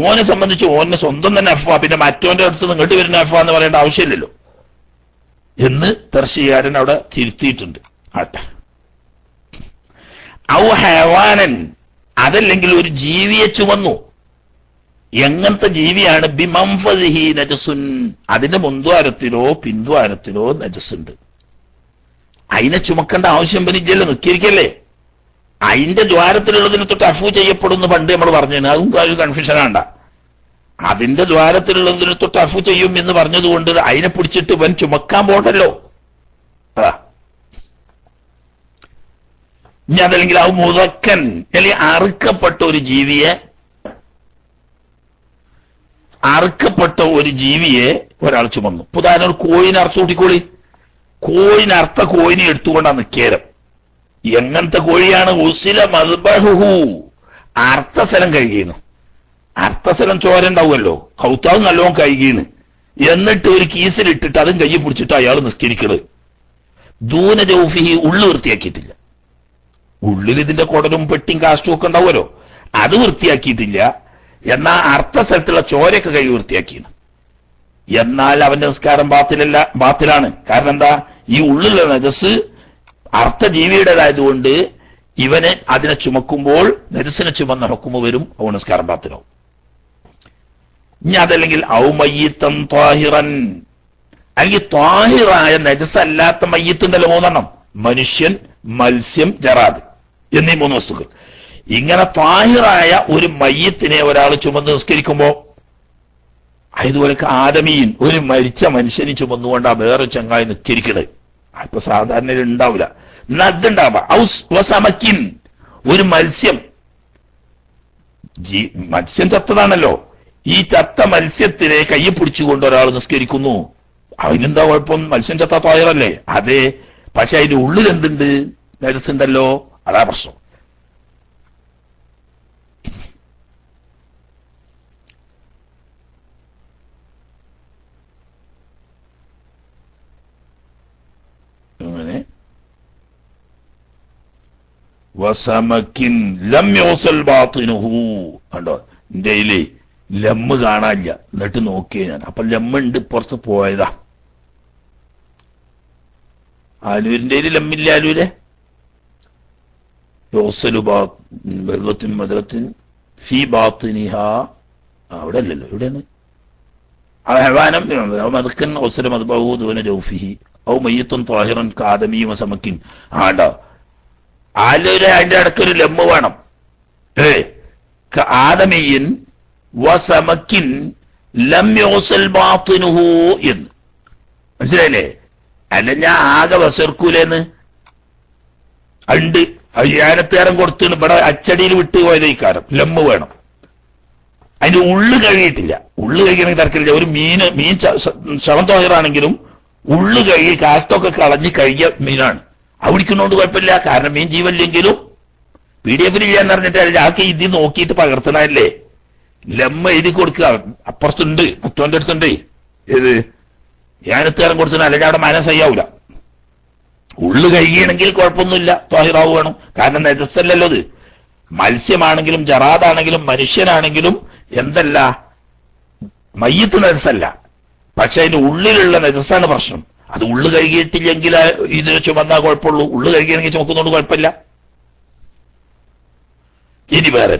ഓനെ സംബന്ധിച്ച് ഓനെ സ്വന്തം തന്നെ അഫ്വാ, പിന്നെ മറ്റോന്റെ അടുത്ത് ഇങ്ങോട്ട് വരുന്ന അഫ്വാ എന്ന് പറയേണ്ട ആവശ്യമില്ലല്ലോ എന്ന് തെർഷിയാരൻ അവിടെ തിരുത്തിയിട്ടുണ്ട്. ആട്ടെ. ഔ ഹയവാനൻ, അതല്ലെങ്കിൽ ഒരു ജീവിയെ ചുമന്നു. എങ്ങനത്തെ ജീവിയാണ്? ബിമംഫദിഹി നജസുൻ, അതിന്റെ മുൻദ്വാരത്തിലോ പിൻദ്വാരത്തിലോ നജസുണ്ട്. അതിനെ ചുമക്കേണ്ട ആവശ്യം പനിച്ചല്ലോ, നിൽക്കിരിക്കല്ലേ. അതിന്റെ ദ്വാരത്തിലുള്ളതിനെ തൊട്ട് അഫു ചെയ്യപ്പെടുന്നു പണ്ട് നമ്മൾ പറഞ്ഞു. അതും ഒരു കൺഫ്യൂഷൻ ആണ്ട. അതിന്റെ ദ്വാരത്തിലുള്ളതിനെ തൊട്ട് അഫു ചെയ്യും എന്ന് പറഞ്ഞതുകൊണ്ട് അതിനെ പിടിച്ചിട്ട് ഇവൻ ചുമക്കാൻ പോകണ്ടല്ലോ. ഇനി അതല്ലെങ്കിൽ ആ മുതക്കൻ, അല്ലെങ്കിൽ അറുക്കപ്പെട്ട ഒരു ജീവിയെ ഒരാൾ ചുമന്നു. ഉദാഹരണം, കോഴിനെ അർത്ഥ കൂട്ടിക്കോളി. കോഴിനെ എടുത്തുകൊണ്ടാണ് നിക്കേരം. എങ്ങനത്തെ കോഴിയാണ്? ഉസില മദ്ബഹുഹു, അർത്ഥസ്ഥലം കഴുകിയെന്ന്. അർത്ഥസ്ഥലം ചോര ഉണ്ടാവുമല്ലോ, കൗത്താവ് നല്ലോണം കഴുകിയെന്ന്. എന്നിട്ട് ഒരു കീസിലിട്ടിട്ട് അതും കയ്യിൽ പിടിച്ചിട്ട് അയാൾ നിസ്കരിക്കണ്. ദൂന ജൗഫിഹി, ഉള്ളു വൃത്തിയാക്കിയിട്ടില്ല. ഉള്ളിൽ ഇതിന്റെ കുടലും പെട്ടിയും കാസ്റ്റും ഒക്കെ ഉണ്ടാവുമല്ലോ, അത് വൃത്തിയാക്കിയിട്ടില്ല. എന്നാൽ അർത്ഥസ്ഥലത്തുള്ള ചോരയൊക്കെ കഴുകി വൃത്തിയാക്കിയാണ്. എന്നാൽ അവന്റെ നിസ്കാരം ബാത്തിലാണ്. കാരണം എന്താ? ഈ ഉള്ളിലുള്ള നജസ് അർത്ഥജീവിയുടേതായതുകൊണ്ട് ഇവനെ അതിനെ ചുമക്കുമ്പോൾ നജസിനെ ചുമന്ന ഹുക്കുമ വരും, അവൻ നിസ്കാരം ബാത്തിലാവും. ഇനി അതല്ലെങ്കിൽ ഔ മയ്യിത്തൻ ത്വാഹിറൻ, അല്ലെങ്കിൽ ത്വാഹിറായ നജസല്ലാത്ത മയ്യിത്തുണ്ടല്ലോ 3 മനുഷ്യൻ, മത്സ്യം, ജറാദ് എന്നീ 3 വസ്തുക്കൾ. ഇങ്ങനെ ത്വാഹിറായ ഒരു മയ്യിത്തിനെ ഒരാൾ ചുമന്ന് നിസ്കരിക്കുമ്പോ, അതുപോലെ ആദമീൻ, ഒരു മരിച്ച മനുഷ്യനെ ചുമന്നുകൊണ്ടാ വേറെ ചങ്ങായി നിസ്കരിക്കണത്. ഇപ്പൊ സാധാരണ ഉണ്ടാവില്ല. എന്നാ അതുണ്ടാവാം. ഒരു മത്സ്യം ചത്തതാണല്ലോ. ഈ ചത്ത മത്സ്യത്തിനെ കയ്യിൽ പിടിച്ചുകൊണ്ട് ഒരാൾ നിസ്കരിക്കുന്നു. അതിനെന്താ കുഴപ്പം? മത്സ്യം ചത്താ ത്വാഹിറല്ലേ? അതെ, പക്ഷെ അതിന്റെ ഉള്ളിൽ എന്തുണ്ട്? നജസുണ്ടല്ലോ, അതാ പ്രശ്നം. വസമക്കിൻ ലം യൂസൽ ബാത്തിനുഹു. കണ്ടോ, എന്റെ കയ്യില് ലമ്മ് കാണാനില്ല, എന്നിട്ട് നോക്കിയേ ഞാൻ. അപ്പൊ ലമ്മുണ്ട്, പുറത്ത് പോയതാ. ആലൂരിന്റെ ലമ്മില്ല. ആലൂരെ യൂസലു വെള്ളത്തിൻ മധുരത്തിൻ ഫി ബാത്തിനിഹ. അവിടെ അല്ലല്ലോ, എവിടെയാണ്? ഹവാനം മദക്കൻ ഔസല മദ്ബഹു ദൂന ജൗഫിഹി ഔ മയ്യത്തുൻ ത്വാഹിറൻ കാദമി വസമക്കിൻ. ആണ്ടോ, ആലൂര് അതിന്റെ ഇടയ്ക്കൊരു ലമ്മ് വേണം. ആദമിയൻ വസമക്കിൻ ലം യൂസൽ ബാത്തിനുഹു എന്ന്. മനസ്സിലായില്ലേ? അല്ല ഞാൻ ആകെ വസർക്കൂലെന്ന് ഉണ്ട്. ഞാനത്തേരം കൊടുത്തിട്ട് ഇവിടെ അച്ചടിയിൽ വിട്ടുപോയത് ഈ കാരം. ലമ്മ് വേണം. അതിന്റെ ഉള്ളു കഴിയിട്ടില്ല. ഉള്ളു കഴിക്കണമെങ്കിൽ തരക്കില്ല. ഒരു മീൻ ശവം തോയറാണെങ്കിലും ഉള്ളു കഴുകി കാഷ്ടൊക്കെ കളഞ്ഞ് കഴുകിയ മീനാണ്. അവിടിക്കുന്നോണ്ട് കുഴപ്പമില്ല, കാരണം മീൻ ജീവല്ലെങ്കിലും PDF ഇല്ല എന്ന് പറഞ്ഞിട്ട് ആക്കി ഇത് നോക്കിയിട്ട് പകർത്തണല്ലേ. ലമ്മ എഴുതി കൊടുക്കുക. അപ്പുറത്തുണ്ട്, മുത്തോന്റെ അടുത്തുണ്ട്. ഏത് ഞാനത്തേരം കൊടുത്തിട്ട് അല്ലെങ്കിൽ അവിടെ മന സയ്യാവൂല. ഉള്ളു കഴുകിയാണെങ്കിൽ കുഴപ്പമൊന്നുമില്ല, ത്വാഹിറാവ് വേണം. കാരണം നജസ്സല്ലല്ലോ ഇത്. മത്സ്യമാണെങ്കിലും ജറാദാണെങ്കിലും മനുഷ്യനാണെങ്കിലും എന്തല്ല, മയ്യത്ത് നജസ്സല്ല. പക്ഷെ അതിന്റെ ഉള്ളിലുള്ള നജസ്സാണ് പ്രശ്നം. അത് ഉള്ളു കഴുകിയിട്ടില്ലെങ്കിൽ ഇത് ചുമന്നാ കുഴപ്പമുള്ളൂ. ഉള്ളു കഴുകിയാണെങ്കിൽ ചുമക്കുന്നോണ്ട് കുഴപ്പമില്ല. ഇനി വേറെ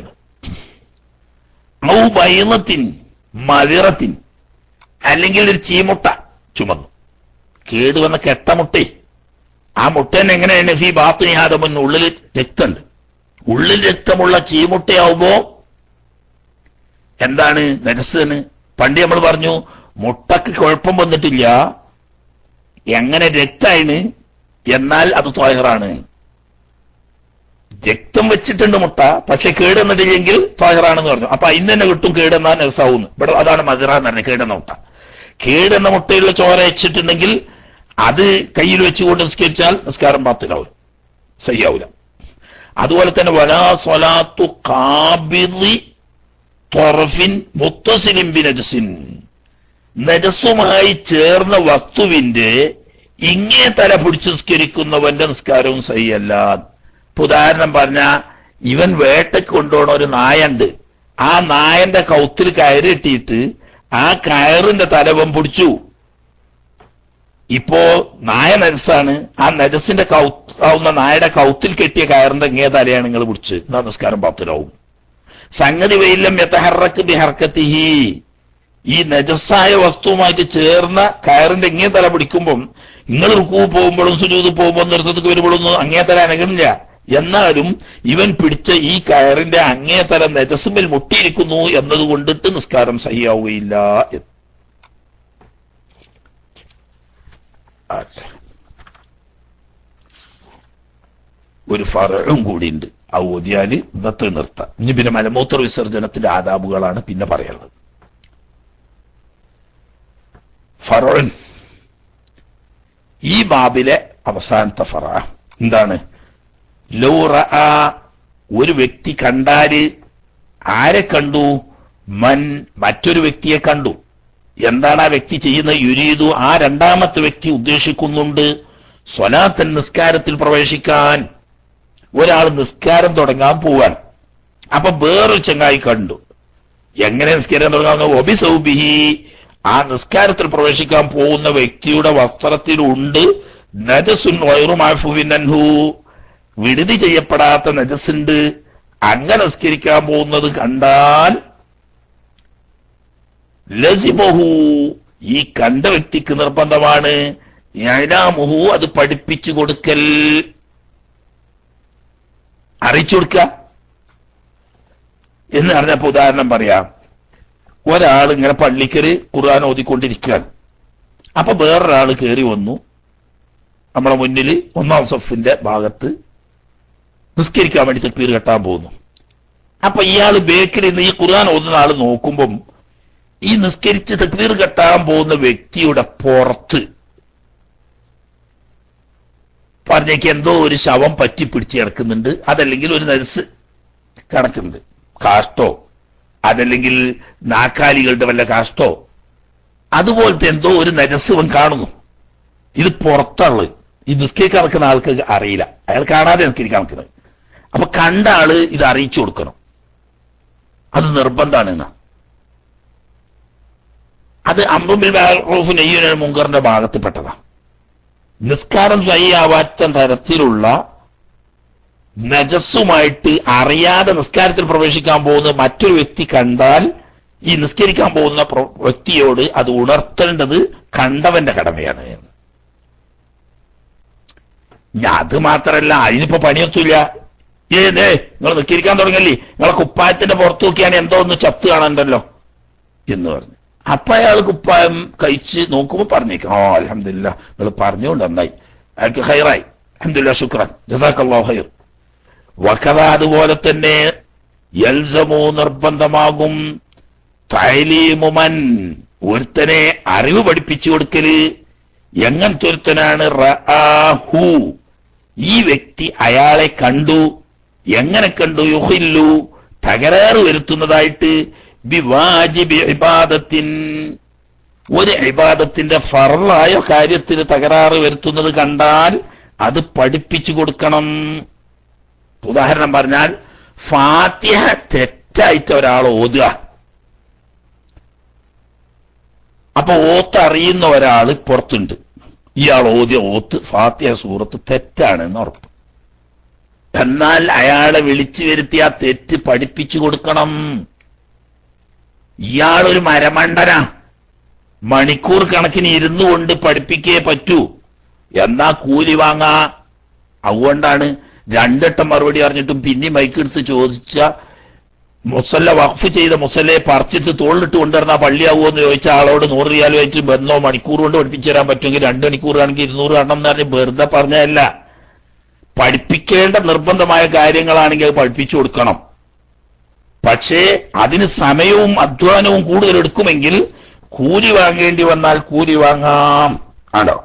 ബൈളത്തിൻ മതിറത്തിൻ, അല്ലെങ്കിൽ ഒരു ചീമുട്ട ചുമന്നു, കേടുവന്ന കെട്ടമുട്ടേ. ആ മുട്ട തന്നെ എങ്ങനെയാണ്? ഫി ബാത്തിനിഹാദമുൻ, ഉള്ളിൽ രക്തമുണ്ട്. ഉള്ളിൽ രക്തമുള്ള ചീമുട്ടയാവുമ്പോ എന്താണ്? നജസ്സാണ്. പണ്ട് നമ്മൾ പറഞ്ഞു മുട്ടക്ക് കുഴപ്പം വന്നിട്ടില്ല, എങ്ങനെ രക്തായിന്, എന്നാൽ അത് ത്വാഹിറാണ്. രക്തം വെച്ചിട്ടുണ്ട് മുട്ട, പക്ഷെ കേടുന്നിട്ടില്ലെങ്കിൽ ത്വാഹിറാണെന്ന് പറഞ്ഞു. അപ്പൊ അതിന് തന്നെ കിട്ടും കേടെന്നാ നജസാവുന്നു. ഇവിടെ അതാണ് മദിറ എന്ന് പറഞ്ഞത്, കേടെന്ന മുട്ട. കേടെന്ന മുട്ടയുള്ള ചോര വെച്ചിട്ടുണ്ടെങ്കിൽ അത് കയ്യിൽ വെച്ചുകൊണ്ട് നിസ്കരിച്ചാൽ നിസ്കാരം ബാത്തിലാവും, സയ്യാവൂല. അതുപോലെ തന്നെ വലാ സ്വലാത്തു ഖാബിദി ത്വറഫിൻ മുത്തസിലിൻ ബിനജസിൻ, നജസ്സുമായി ചേർന്ന വസ്തുവിന്റെ ഇങ്ങേ തല പിടിച്ചു നിസ്കരിക്കുന്നവന്റെ നിസ്കാരവും സഹിയല്ല. ഇപ്പൊ ഉദാഹരണം പറഞ്ഞ, ഇവൻ വേട്ടയ്ക്ക് കൊണ്ടുപോകണ ഒരു നായുണ്ട്. ആ നായന്റെ കൗത്തിൽ കയറിട്ടിട്ട് ആ കയറിന്റെ തലവൻ പിടിച്ചു. ഇപ്പോ നായ നജസ്സാണ്. ആ നജസിന്റെ ആവുന്ന നായയുടെ കൗത്തിൽ കെട്ടിയ കയറിന്റെ ഇങ്ങേ തലയാണ് നിങ്ങൾ പിടിച്ച്, എന്നാ നിസ്കാരം ബാത്തിലാവും. സംഗതി വൈലം യതഹറക്ക് ബിഹർക്കത്തിഹി, ഈ നജസ്സായ വസ്തുവുമായിട്ട് ചേർന്ന കയറിന്റെ ഇങ്ങേ തല പിടിക്കുമ്പം നിങ്ങൾ റുക്കൂ പോകുമ്പോഴും സുജൂദ് പോകുമ്പോൾ നൃത്തത്തിക്ക് വരുമ്പോഴൊന്നും അങ്ങേ തല അനങ്ങില്ല. എന്നാലും ഇവൻ പിടിച്ച ഈ കയറിന്റെ അങ്ങേ തല നജസ്മിൽ മുട്ടിയിരിക്കുന്നു എന്നത് കൊണ്ടിട്ട് നിസ്കാരം സഹിയാവുകയില്ല. ഒരു ഫറഉം കൂടിയുണ്ട്, ആ ഓതിയാല് ഇന്നത്തെ നിർത്താം. ഇനി പിന്നെ മലമൂത്ര വിസർജനത്തിന്റെ ആദാബുകളാണ് പിന്നെ പറയുന്നത്. ഫറഉൻ, ഈ ബാബിലെ അവസാനത്തെ ഫറ എന്താണ്? ലൗ റഅ, ഒരു വ്യക്തി കണ്ടാല്, ആരെ കണ്ടു? മൻ, മറ്റൊരു വ്യക്തിയെ കണ്ടു. എന്താണ് ആ വ്യക്തി ചെയ്യുന്നത്? യുരീദു, ആ രണ്ടാമത്തെ വ്യക്തി ഉദ്ദേശിക്കുന്നുണ്ട് സ്വലാത്തൻ, നിസ്കാരത്തിൽ പ്രവേശിക്കാൻ. ഒരാൾ നിസ്കാരം തുടങ്ങാൻ പോവാൻ. അപ്പൊ വേറൊരു ചങ്ങായി കണ്ടു. എങ്ങനെ നിസ്കാരം തുടങ്ങാവുന്ന? ഒബി സൗബിഹി, ആ നിസ്കാരത്തിൽ പ്രവേശിക്കാൻ പോകുന്ന വ്യക്തിയുടെ വസ്ത്രത്തിലുണ്ട് നജസുൻ ഗൈറു മഅഫൂവിൻ അൻഹു, വിടുതി ചെയ്യപ്പെടാത്ത നജസുണ്ട്. അങ്ങനെ നിസ്കരിക്കാൻ പോകുന്നത് കണ്ടാൽ ലസിമഹു, ഈ കണ്ട വ്യക്തിക്ക് നിർബന്ധമാണ് ഇഅ്ലാമുഹു, അത് പഠിപ്പിച്ചു കൊടുക്കൽ, അറിയിച്ചു കൊടുക്കുക എന്ന് പറഞ്ഞപ്പോ ഉദാഹരണം പറയാം. ഒരാൾ ഇങ്ങനെ പള്ളിക്കര് ഖുർആൻ ഓതിക്കൊണ്ടിരിക്കുകയാണ്. അപ്പൊ വേറൊരാൾ കയറി വന്നു നമ്മളെ മുന്നിൽ ഒന്നാം സഫിന്റെ ഭാഗത്ത് നിസ്കരിക്കാൻ വേണ്ടി തക്ബീർ കെട്ടാൻ പോകുന്നു. അപ്പൊ ഇയാൾ ബേക്കിൽ നിന്ന് ഈ ഖുർആൻ ഓതുന്ന ആൾ നോക്കുമ്പം ഈ നിസ്കരിച്ച് തക്ബീർ കെട്ടാൻ പോകുന്ന വ്യക്തിയുടെ പുറത്ത് പറഞ്ഞേക്ക് എന്തോ ഒരു ശവം പറ്റി പിടിച്ച് കിടക്കുന്നുണ്ട്, അതല്ലെങ്കിൽ ഒരു നരസ് കിടക്കുന്നുണ്ട്, കാഷ്ടോ അതല്ലെങ്കിൽ നാക്കാലികളുടെ വല്ല കാഷ്ടോ അതുപോലത്തെ എന്തോ ഒരു നരസ്വം കാണുന്നു. ഇത് പുറത്തുള്ളത്, ഈ നിസ്കരിക്കാൻ നടക്കുന്ന ആൾക്ക് അറിയില്ല, അയാൾ കാണാതെ നിസ്കരിക്കാൻ നടക്കുന്നത്. അപ്പൊ കണ്ട ആള് ഇത് അറിയിച്ചു കൊടുക്കണം, അത് നിർബന്ധമാണ്. അത് അംറുൻ ബിൽ മഅറൂഫ് നഹ്യുൻ അനിൽ മുൻകറിന്റെ ഭാഗത്തിൽപ്പെട്ടതാ. നിസ്കാരം സ്വഹിയാവാത്ത തരത്തിലുള്ള നജസ്സുമായിട്ട് അറിയാതെ നിസ്കാരത്തിൽ പ്രവേശിക്കാൻ പോകുന്ന മറ്റൊരു വ്യക്തി കണ്ടാൽ ഈ നിസ്കരിക്കാൻ പോകുന്ന വ്യക്തിയോട് അത് ഉണർത്തേണ്ടത് കണ്ടവന്റെ കടമയാണ്. അത് മാത്രല്ല, അതിനിപ്പോ പണിയൊത്തുമില്ല. നിങ്ങൾ നിസ്കരിക്കാൻ തുടങ്ങല്ലേ, നിങ്ങളെ കുപ്പായത്തിന്റെ പുറത്ത് നോക്കിയാണ് എന്തോ ഒന്ന് ചത്ത് കാണണ്ടല്ലോ എന്ന് പറഞ്ഞു. അപ്പൊ അയാൾ കുപ്പായം കഴിച്ച് നോക്കുമ്പോ പറഞ്ഞേക്കും, അൽഹംദുലില്ലാ നിങ്ങൾ പറഞ്ഞുകൊണ്ട് നന്നായി, അയാൾക്ക് ഖൈറായി, അൽഹംദുലില്ലാ ശുക്രാൻ ജസാക്കല്ലാഹു ഖൈർ. വകദ അതുപോലെ തന്നെ യൽസമു നിർബന്ധമാകും തഅലീമുമൻ ഒരുത്തനെ അറിവ് പഠിപ്പിച്ചു കൊടുക്കല്. എങ്ങനത്തെ ഒരുത്തനാണ്? റആഹു ഈ വ്യക്തി അയാളെ കണ്ടു. എങ്ങനെ കണ്ടു? യുഹില്ലു തകരാറ് വരുത്തുന്നതായിട്ട്, ബിവാജിബി ഇബാദത്തിൻ ഒരു ഇബാദത്തിന്റെ ഫർളായ കാര്യത്തിന് തകരാറ് വരുത്തുന്നത് കണ്ടാൽ അത് പഠിപ്പിച്ചു കൊടുക്കണം. ഉദാഹരണം പറഞ്ഞാൽ ഫാത്തിഹ തെറ്റായിട്ട് ഒരാൾ ഓതുക, അപ്പൊ ഓത്ത് അറിയുന്ന ഒരാള് പുറത്തുണ്ട്, ഇയാൾ ഓതിയ ഓത്ത് ഫാത്തിഹ സൂറത്ത് തെറ്റാണെന്ന് ഉറപ്പ്. എന്നാൽ അയാളെ വിളിച്ചു വരുത്തി ആ തെറ്റ് പഠിപ്പിച്ചു കൊടുക്കണം. ഇയാളൊരു മരമണ്ടനാ, മണിക്കൂർ കണക്കിന് ഇരുന്നു കൊണ്ട് പഠിപ്പിക്കേ പറ്റൂ, എന്നാ കൂലി വാങ്ങാ. അതുകൊണ്ടാണ് രണ്ടെട്ടം മറുപടി അറിഞ്ഞിട്ടും പിന്നെ മൈക്കെടുത്ത് ചോദിച്ച മുസല്ല വഖഫ് ചെയ്ത മുസല്ലയെ പറിച്ചിട്ട് തോളിലിട്ട് കൊണ്ടുവരുന്ന പള്ളിയാവുമോ എന്ന് ചോദിച്ച ആളോട് 100 റിയാൽ വെച്ച് ബന്ധോ മണിക്കൂർ കൊണ്ട് പഠിപ്പിച്ചു തരാൻ പറ്റുമെങ്കിൽ 2 മണിക്കൂറാണെങ്കിൽ 200 കാണണം എന്ന് പറഞ്ഞ് വെറുതെ പറഞ്ഞതല്ല. പഠിപ്പിക്കേണ്ട നിർബന്ധമായ കാര്യങ്ങളാണെങ്കിൽ അത് പഠിപ്പിച്ചു കൊടുക്കണം. പക്ഷേ അതിന് സമയവും അധ്വാനവും കൂടുതൽ എടുക്കുമെങ്കിൽ കൂലി വാങ്ങേണ്ടി വന്നാൽ കൂലി വാങ്ങാം. ആണോ?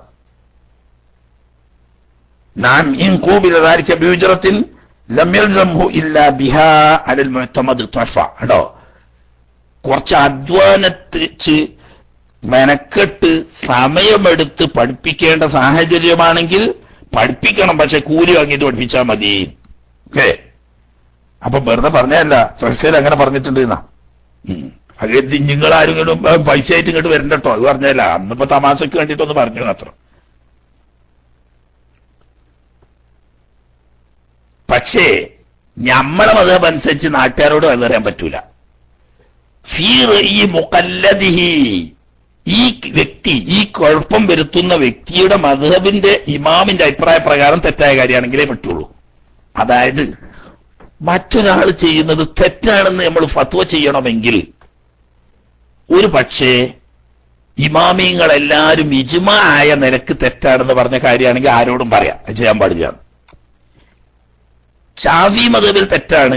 നാം കുറച്ച് അധ്വാനത്തിച്ച് മെനക്കെട്ട് സമയമെടുത്ത് പഠിപ്പിക്കേണ്ട സാഹചര്യമാണെങ്കിൽ പഠിപ്പിക്കണം, പക്ഷെ കൂലി വാങ്ങിയിട്ട് പഠിപ്പിച്ചാൽ മതി. ഓക്കെ, അപ്പൊ വെറുതെ പറഞ്ഞതല്ല, പ്രൊഫസർ അങ്ങനെ പറഞ്ഞിട്ടുണ്ട് എന്നാ. അത് നിങ്ങൾ ആരെങ്കിലും പൈസ ആയിട്ട് ഇങ്ങോട്ട് വരണ്ടോ, അത് പറഞ്ഞതല്ല, അന്നിപ്പോ തമാശക്ക് വേണ്ടിയിട്ടൊന്ന് പറഞ്ഞു മാത്രം. പക്ഷേ നമ്മളെ മതം അനുസരിച്ച് നാട്ടുകാരോട് അത് പറയാൻ പറ്റൂല. ഈ മുഖല്ലദിഹി ഈ വ്യക്തി, ഈ കുഴപ്പം വരുത്തുന്ന വ്യക്തിയുടെ മദ്ഹബിന്റെ ഇമാമിന്റെ അഭിപ്രായ പ്രകാരം തെറ്റായ കാര്യമാണെങ്കിലേ പറ്റുള്ളൂ. അതായത് മറ്റൊരാൾ ചെയ്യുന്നത് തെറ്റാണെന്ന് നമ്മൾ ഫത്വ ചെയ്യണമെങ്കിൽ ഒരു പക്ഷേ ഇമാമിങ്ങളെല്ലാരും ഇജ്മാ ആയ നിലക്ക് തെറ്റാണെന്ന് പറഞ്ഞ കാര്യമാണെങ്കിൽ ആരോടും പറയാം, അത് ചെയ്യാൻ പാടില്ല. ഷാഫി മദ്ഹബിൽ തെറ്റാണ്,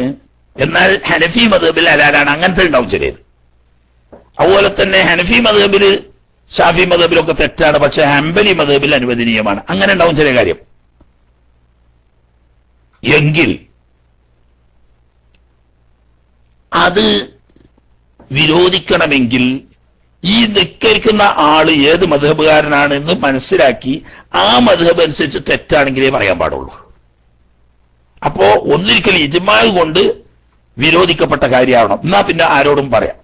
എന്നാൽ ഹനഫി മദ്ഹബിൽ ഹലാലാണ്, അങ്ങനത്തെ ഉണ്ടാവും ചിലത്. അതുപോലെ തന്നെ ഹനഫി മദ്ഹബില് ഷാഫി മദ്ഹബിലൊക്കെ തെറ്റാണ്, പക്ഷെ ഹംബലി മദ്ഹബിൽ അനുവദനീയമാണ്, അങ്ങനെ ഉണ്ടാവും ചില കാര്യം. എങ്കിൽ അത് വിരോധിക്കണമെങ്കിൽ ഈ നിസ്കരിക്കുന്ന ആള് ഏത് മദ്ഹബുകാരനാണെന്ന് മനസ്സിലാക്കി ആ മദ്ഹബ് അനുസരിച്ച് തെറ്റാണെങ്കിലേ പറയാൻ പാടുള്ളൂ. അപ്പോ ഒന്നിരിക്കൽ ഇജ്മാ കൊണ്ട് വിരോധിക്കപ്പെട്ട കാര്യമാവണം, എന്നാ പിന്നെ ആരോടും പറയാം.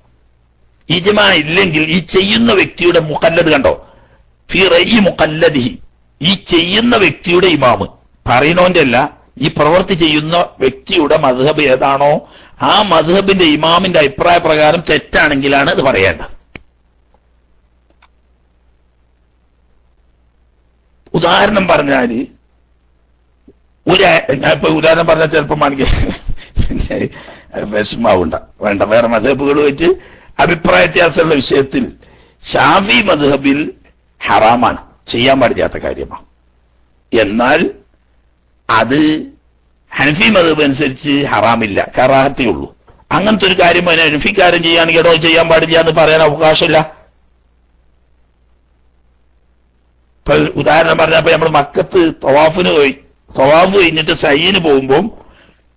ഇജ്മാ ഇല്ലെങ്കിൽ ഈ ചെയ്യുന്ന വ്യക്തിയുടെ മുഖല്ലദ് കണ്ടോ, ഫി റഈ മുഖല്ലദിഹി ഈ ചെയ്യുന്ന വ്യക്തിയുടെ ഇമാമ്, പറയുന്നോന്റെ അല്ല, ഈ പ്രവൃത്തി ചെയ്യുന്ന വ്യക്തിയുടെ മദ്ഹബ് ഏതാണോ ആ മദ്ഹബിന്റെ ഇമാമിന്റെ അഭിപ്രായ പ്രകാരം തെറ്റാണെങ്കിലാണ് അത് പറയേണ്ടത്. ഉദാഹരണം പറഞ്ഞാല് ഇപ്പൊ ഉദാഹരണം പറഞ്ഞാൽ ചിലപ്പോൾ മാണിക്ക് വിഷമാവുണ്ട, വേണ്ട, വേറെ മദ്ഹബുകൾ വെച്ച് അഭിപ്രായ വ്യത്യാസമുള്ള വിഷയത്തിൽ ഷാഫി മദ്ഹബിൽ ഹറാമാണ്, ചെയ്യാൻ പാടില്ലാത്ത കാര്യമാണ്. എന്നാൽ അത് ഹനഫി മദ്ഹബ് അനുസരിച്ച് ഹറാമില്ല, കറാഹത്തേ ഉള്ളൂ. അങ്ങനത്തെ ഒരു കാര്യം നഫിക്കാരം ചെയ്യുകയാണെങ്കിൽ എടോ ചെയ്യാൻ പാടില്ല എന്ന് പറയാൻ അവകാശമില്ല. ഇപ്പൊ ഉദാഹരണം പറഞ്ഞപ്പോ നമ്മൾ മക്കത്ത് തവാഫിന് പോയി, തവാഫ് കഴിഞ്ഞിട്ട് സയ്യിന് പോകുമ്പോൾ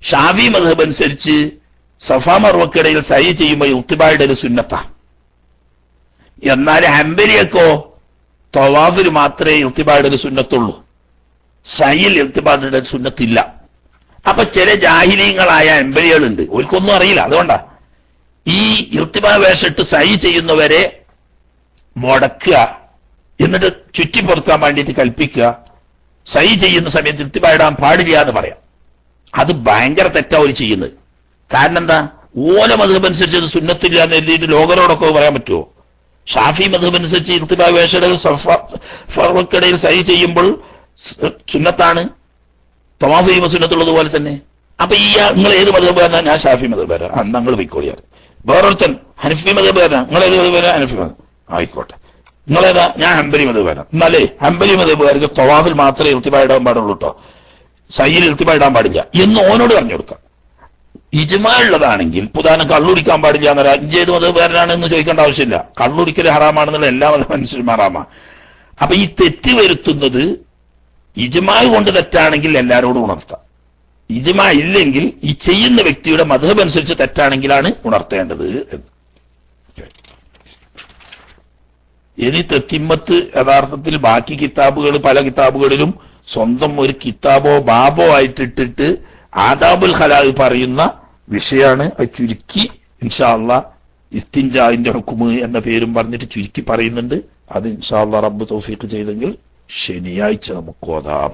ഷാഫി മദ്ഹബ് അനുസരിച്ച് സഫാ മർവക്കിടയിൽ സയ്യ് ചെയ്യുമ്പോൾ ഇൽത്തിബായുടെ ഒരു സുന്നത്താ. എന്നാൽ ഹംബലിയൊക്കെ തവാഫിൽ മാത്രമേ ഇൽത്തിബായുടെ ഒരു സുന്നത്തുള്ളൂ, സയ്യിൽ ഇൽത്തിബായുടെ സുന്നത്തില്ല. അപ്പൊ ചില ജാഹിലീങ്ങളായ ഹംബലികളുണ്ട്, ഓൽക്കൊന്നും അറിയില്ല. അതുകൊണ്ടാ ഈ ഇൽത്തിബാ വേഷിട്ട് സയ്യ് ചെയ്യുന്നവരെ മുടക്കുക, എന്നിട്ട് ചുറ്റിപ്പൊറുക്കാൻ വേണ്ടിയിട്ട് കൽപ്പിക്കുക, സയ്യ് ചെയ്യുന്ന സമയത്ത് ഇൽത്തിബാ ഇടാൻ പാടില്ല എന്ന് പറയാം. അത് ഭയങ്കര തെറ്റാ ഒരു ചെയ്യുന്നത്. കാരണം എന്താ, ഓല മദ്ഹബ് അനുസരിച്ച് അത് സുന്നത്തില്ല എന്ന് എഴുതിയിട്ട് ലോകരോടൊക്കെ പറയാൻ പറ്റുമോ? ഷാഫി മദ്ഹബ് അനുസരിച്ച് ഇർത്തിബാ വേഷയുടെ ഫർവക്കിടയിൽ സയ്യ് ചെയ്യുമ്പോൾ സുന്നത്താണ്, തവാഫ് ചെയ്യുമ്പോൾ സുന്നത്തുള്ളത് പോലെ തന്നെ. അപ്പൊ ഈ നിങ്ങൾ ഏത് മദ്ഹബ് പറഞ്ഞാൽ ഞാൻ ഷാഫി മദ്ഹബ് വരാം, അന്ന് നിങ്ങൾ പോയിക്കോളിയാറ്. വേറൊരുത്തൻ ഹനഫി മദ്ഹബ് വരാം, നിങ്ങൾ ഏത് മദ്ഹബ് വരാം, ഹനഫി മദ്ഹബ് ആയിക്കോട്ടെ. നിങ്ങളേതാ, ഞാൻ ഹംബലി മദ്ഹബ് വരാം. എന്നാലേ ഹംബലി മദ്ഹബുകാർക്ക് തവാഫിൽ മാത്രമേ ഇർത്തിബാ ഇടാൻ പാടുള്ളൂ കേട്ടോ, സയ്യിൽ ഇർത്തിബാ ഇടാൻ പാടില്ല എന്ന് ഓനോട് പറഞ്ഞു കൊടുക്കാം. ഇജ്മാ ഉള്ളതാണെങ്കിൽ പുതാനം കള്ളുടിക്കാൻ പാടില്ല എന്നൊരു അഞ്ചേത് മതകാരനാണ് എന്ന് ചോദിക്കേണ്ട ആവശ്യമില്ല. കള്ളുടിക്കൽ ഹറാമാണെന്നുള്ള എല്ലാ മനുഷ്യരും ഹറാമാ. അപ്പൊ ഈ തെറ്റ് വരുത്തുന്നത് ഇജ്മാ കൊണ്ട് തെറ്റാണെങ്കിൽ എല്ലാവരോടും ഉണർത്താം, ഇജ്മാ ഇല്ലെങ്കിൽ ഈ ചെയ്യുന്ന വ്യക്തിയുടെ മദ്ഹബ് അനുസരിച്ച് തെറ്റാണെങ്കിലാണ് ഉണർത്തേണ്ടത്. ഇനി തെത്തിമ്മത്ത് യഥാർത്ഥത്തിൽ ബാക്കി കിതാബുകൾ പല കിതാബുകളിലും സ്വന്തം ഒരു കിതാബോ ബാബോ ആയിട്ടിട്ടിട്ട് ആദാബുൽ ഖലാഖ് പറയുന്ന വിഷയമാണ്. അത് ചുരുക്കി ഇൻഷാ അല്ലാഹ് ഇസ്തിൻജാഇന്റെ ഹുക്മ് എന്ന പേരും പറഞ്ഞിട്ട് ചുരുക്കി പറയുന്നുണ്ട്. അത് ഇൻഷാ അല്ലാഹ് റബ്ബ് തൗഫീഖ് ചെയ്തെങ്കിൽ ശനിയാഴ്ച നമുക്ക് ഓതാം.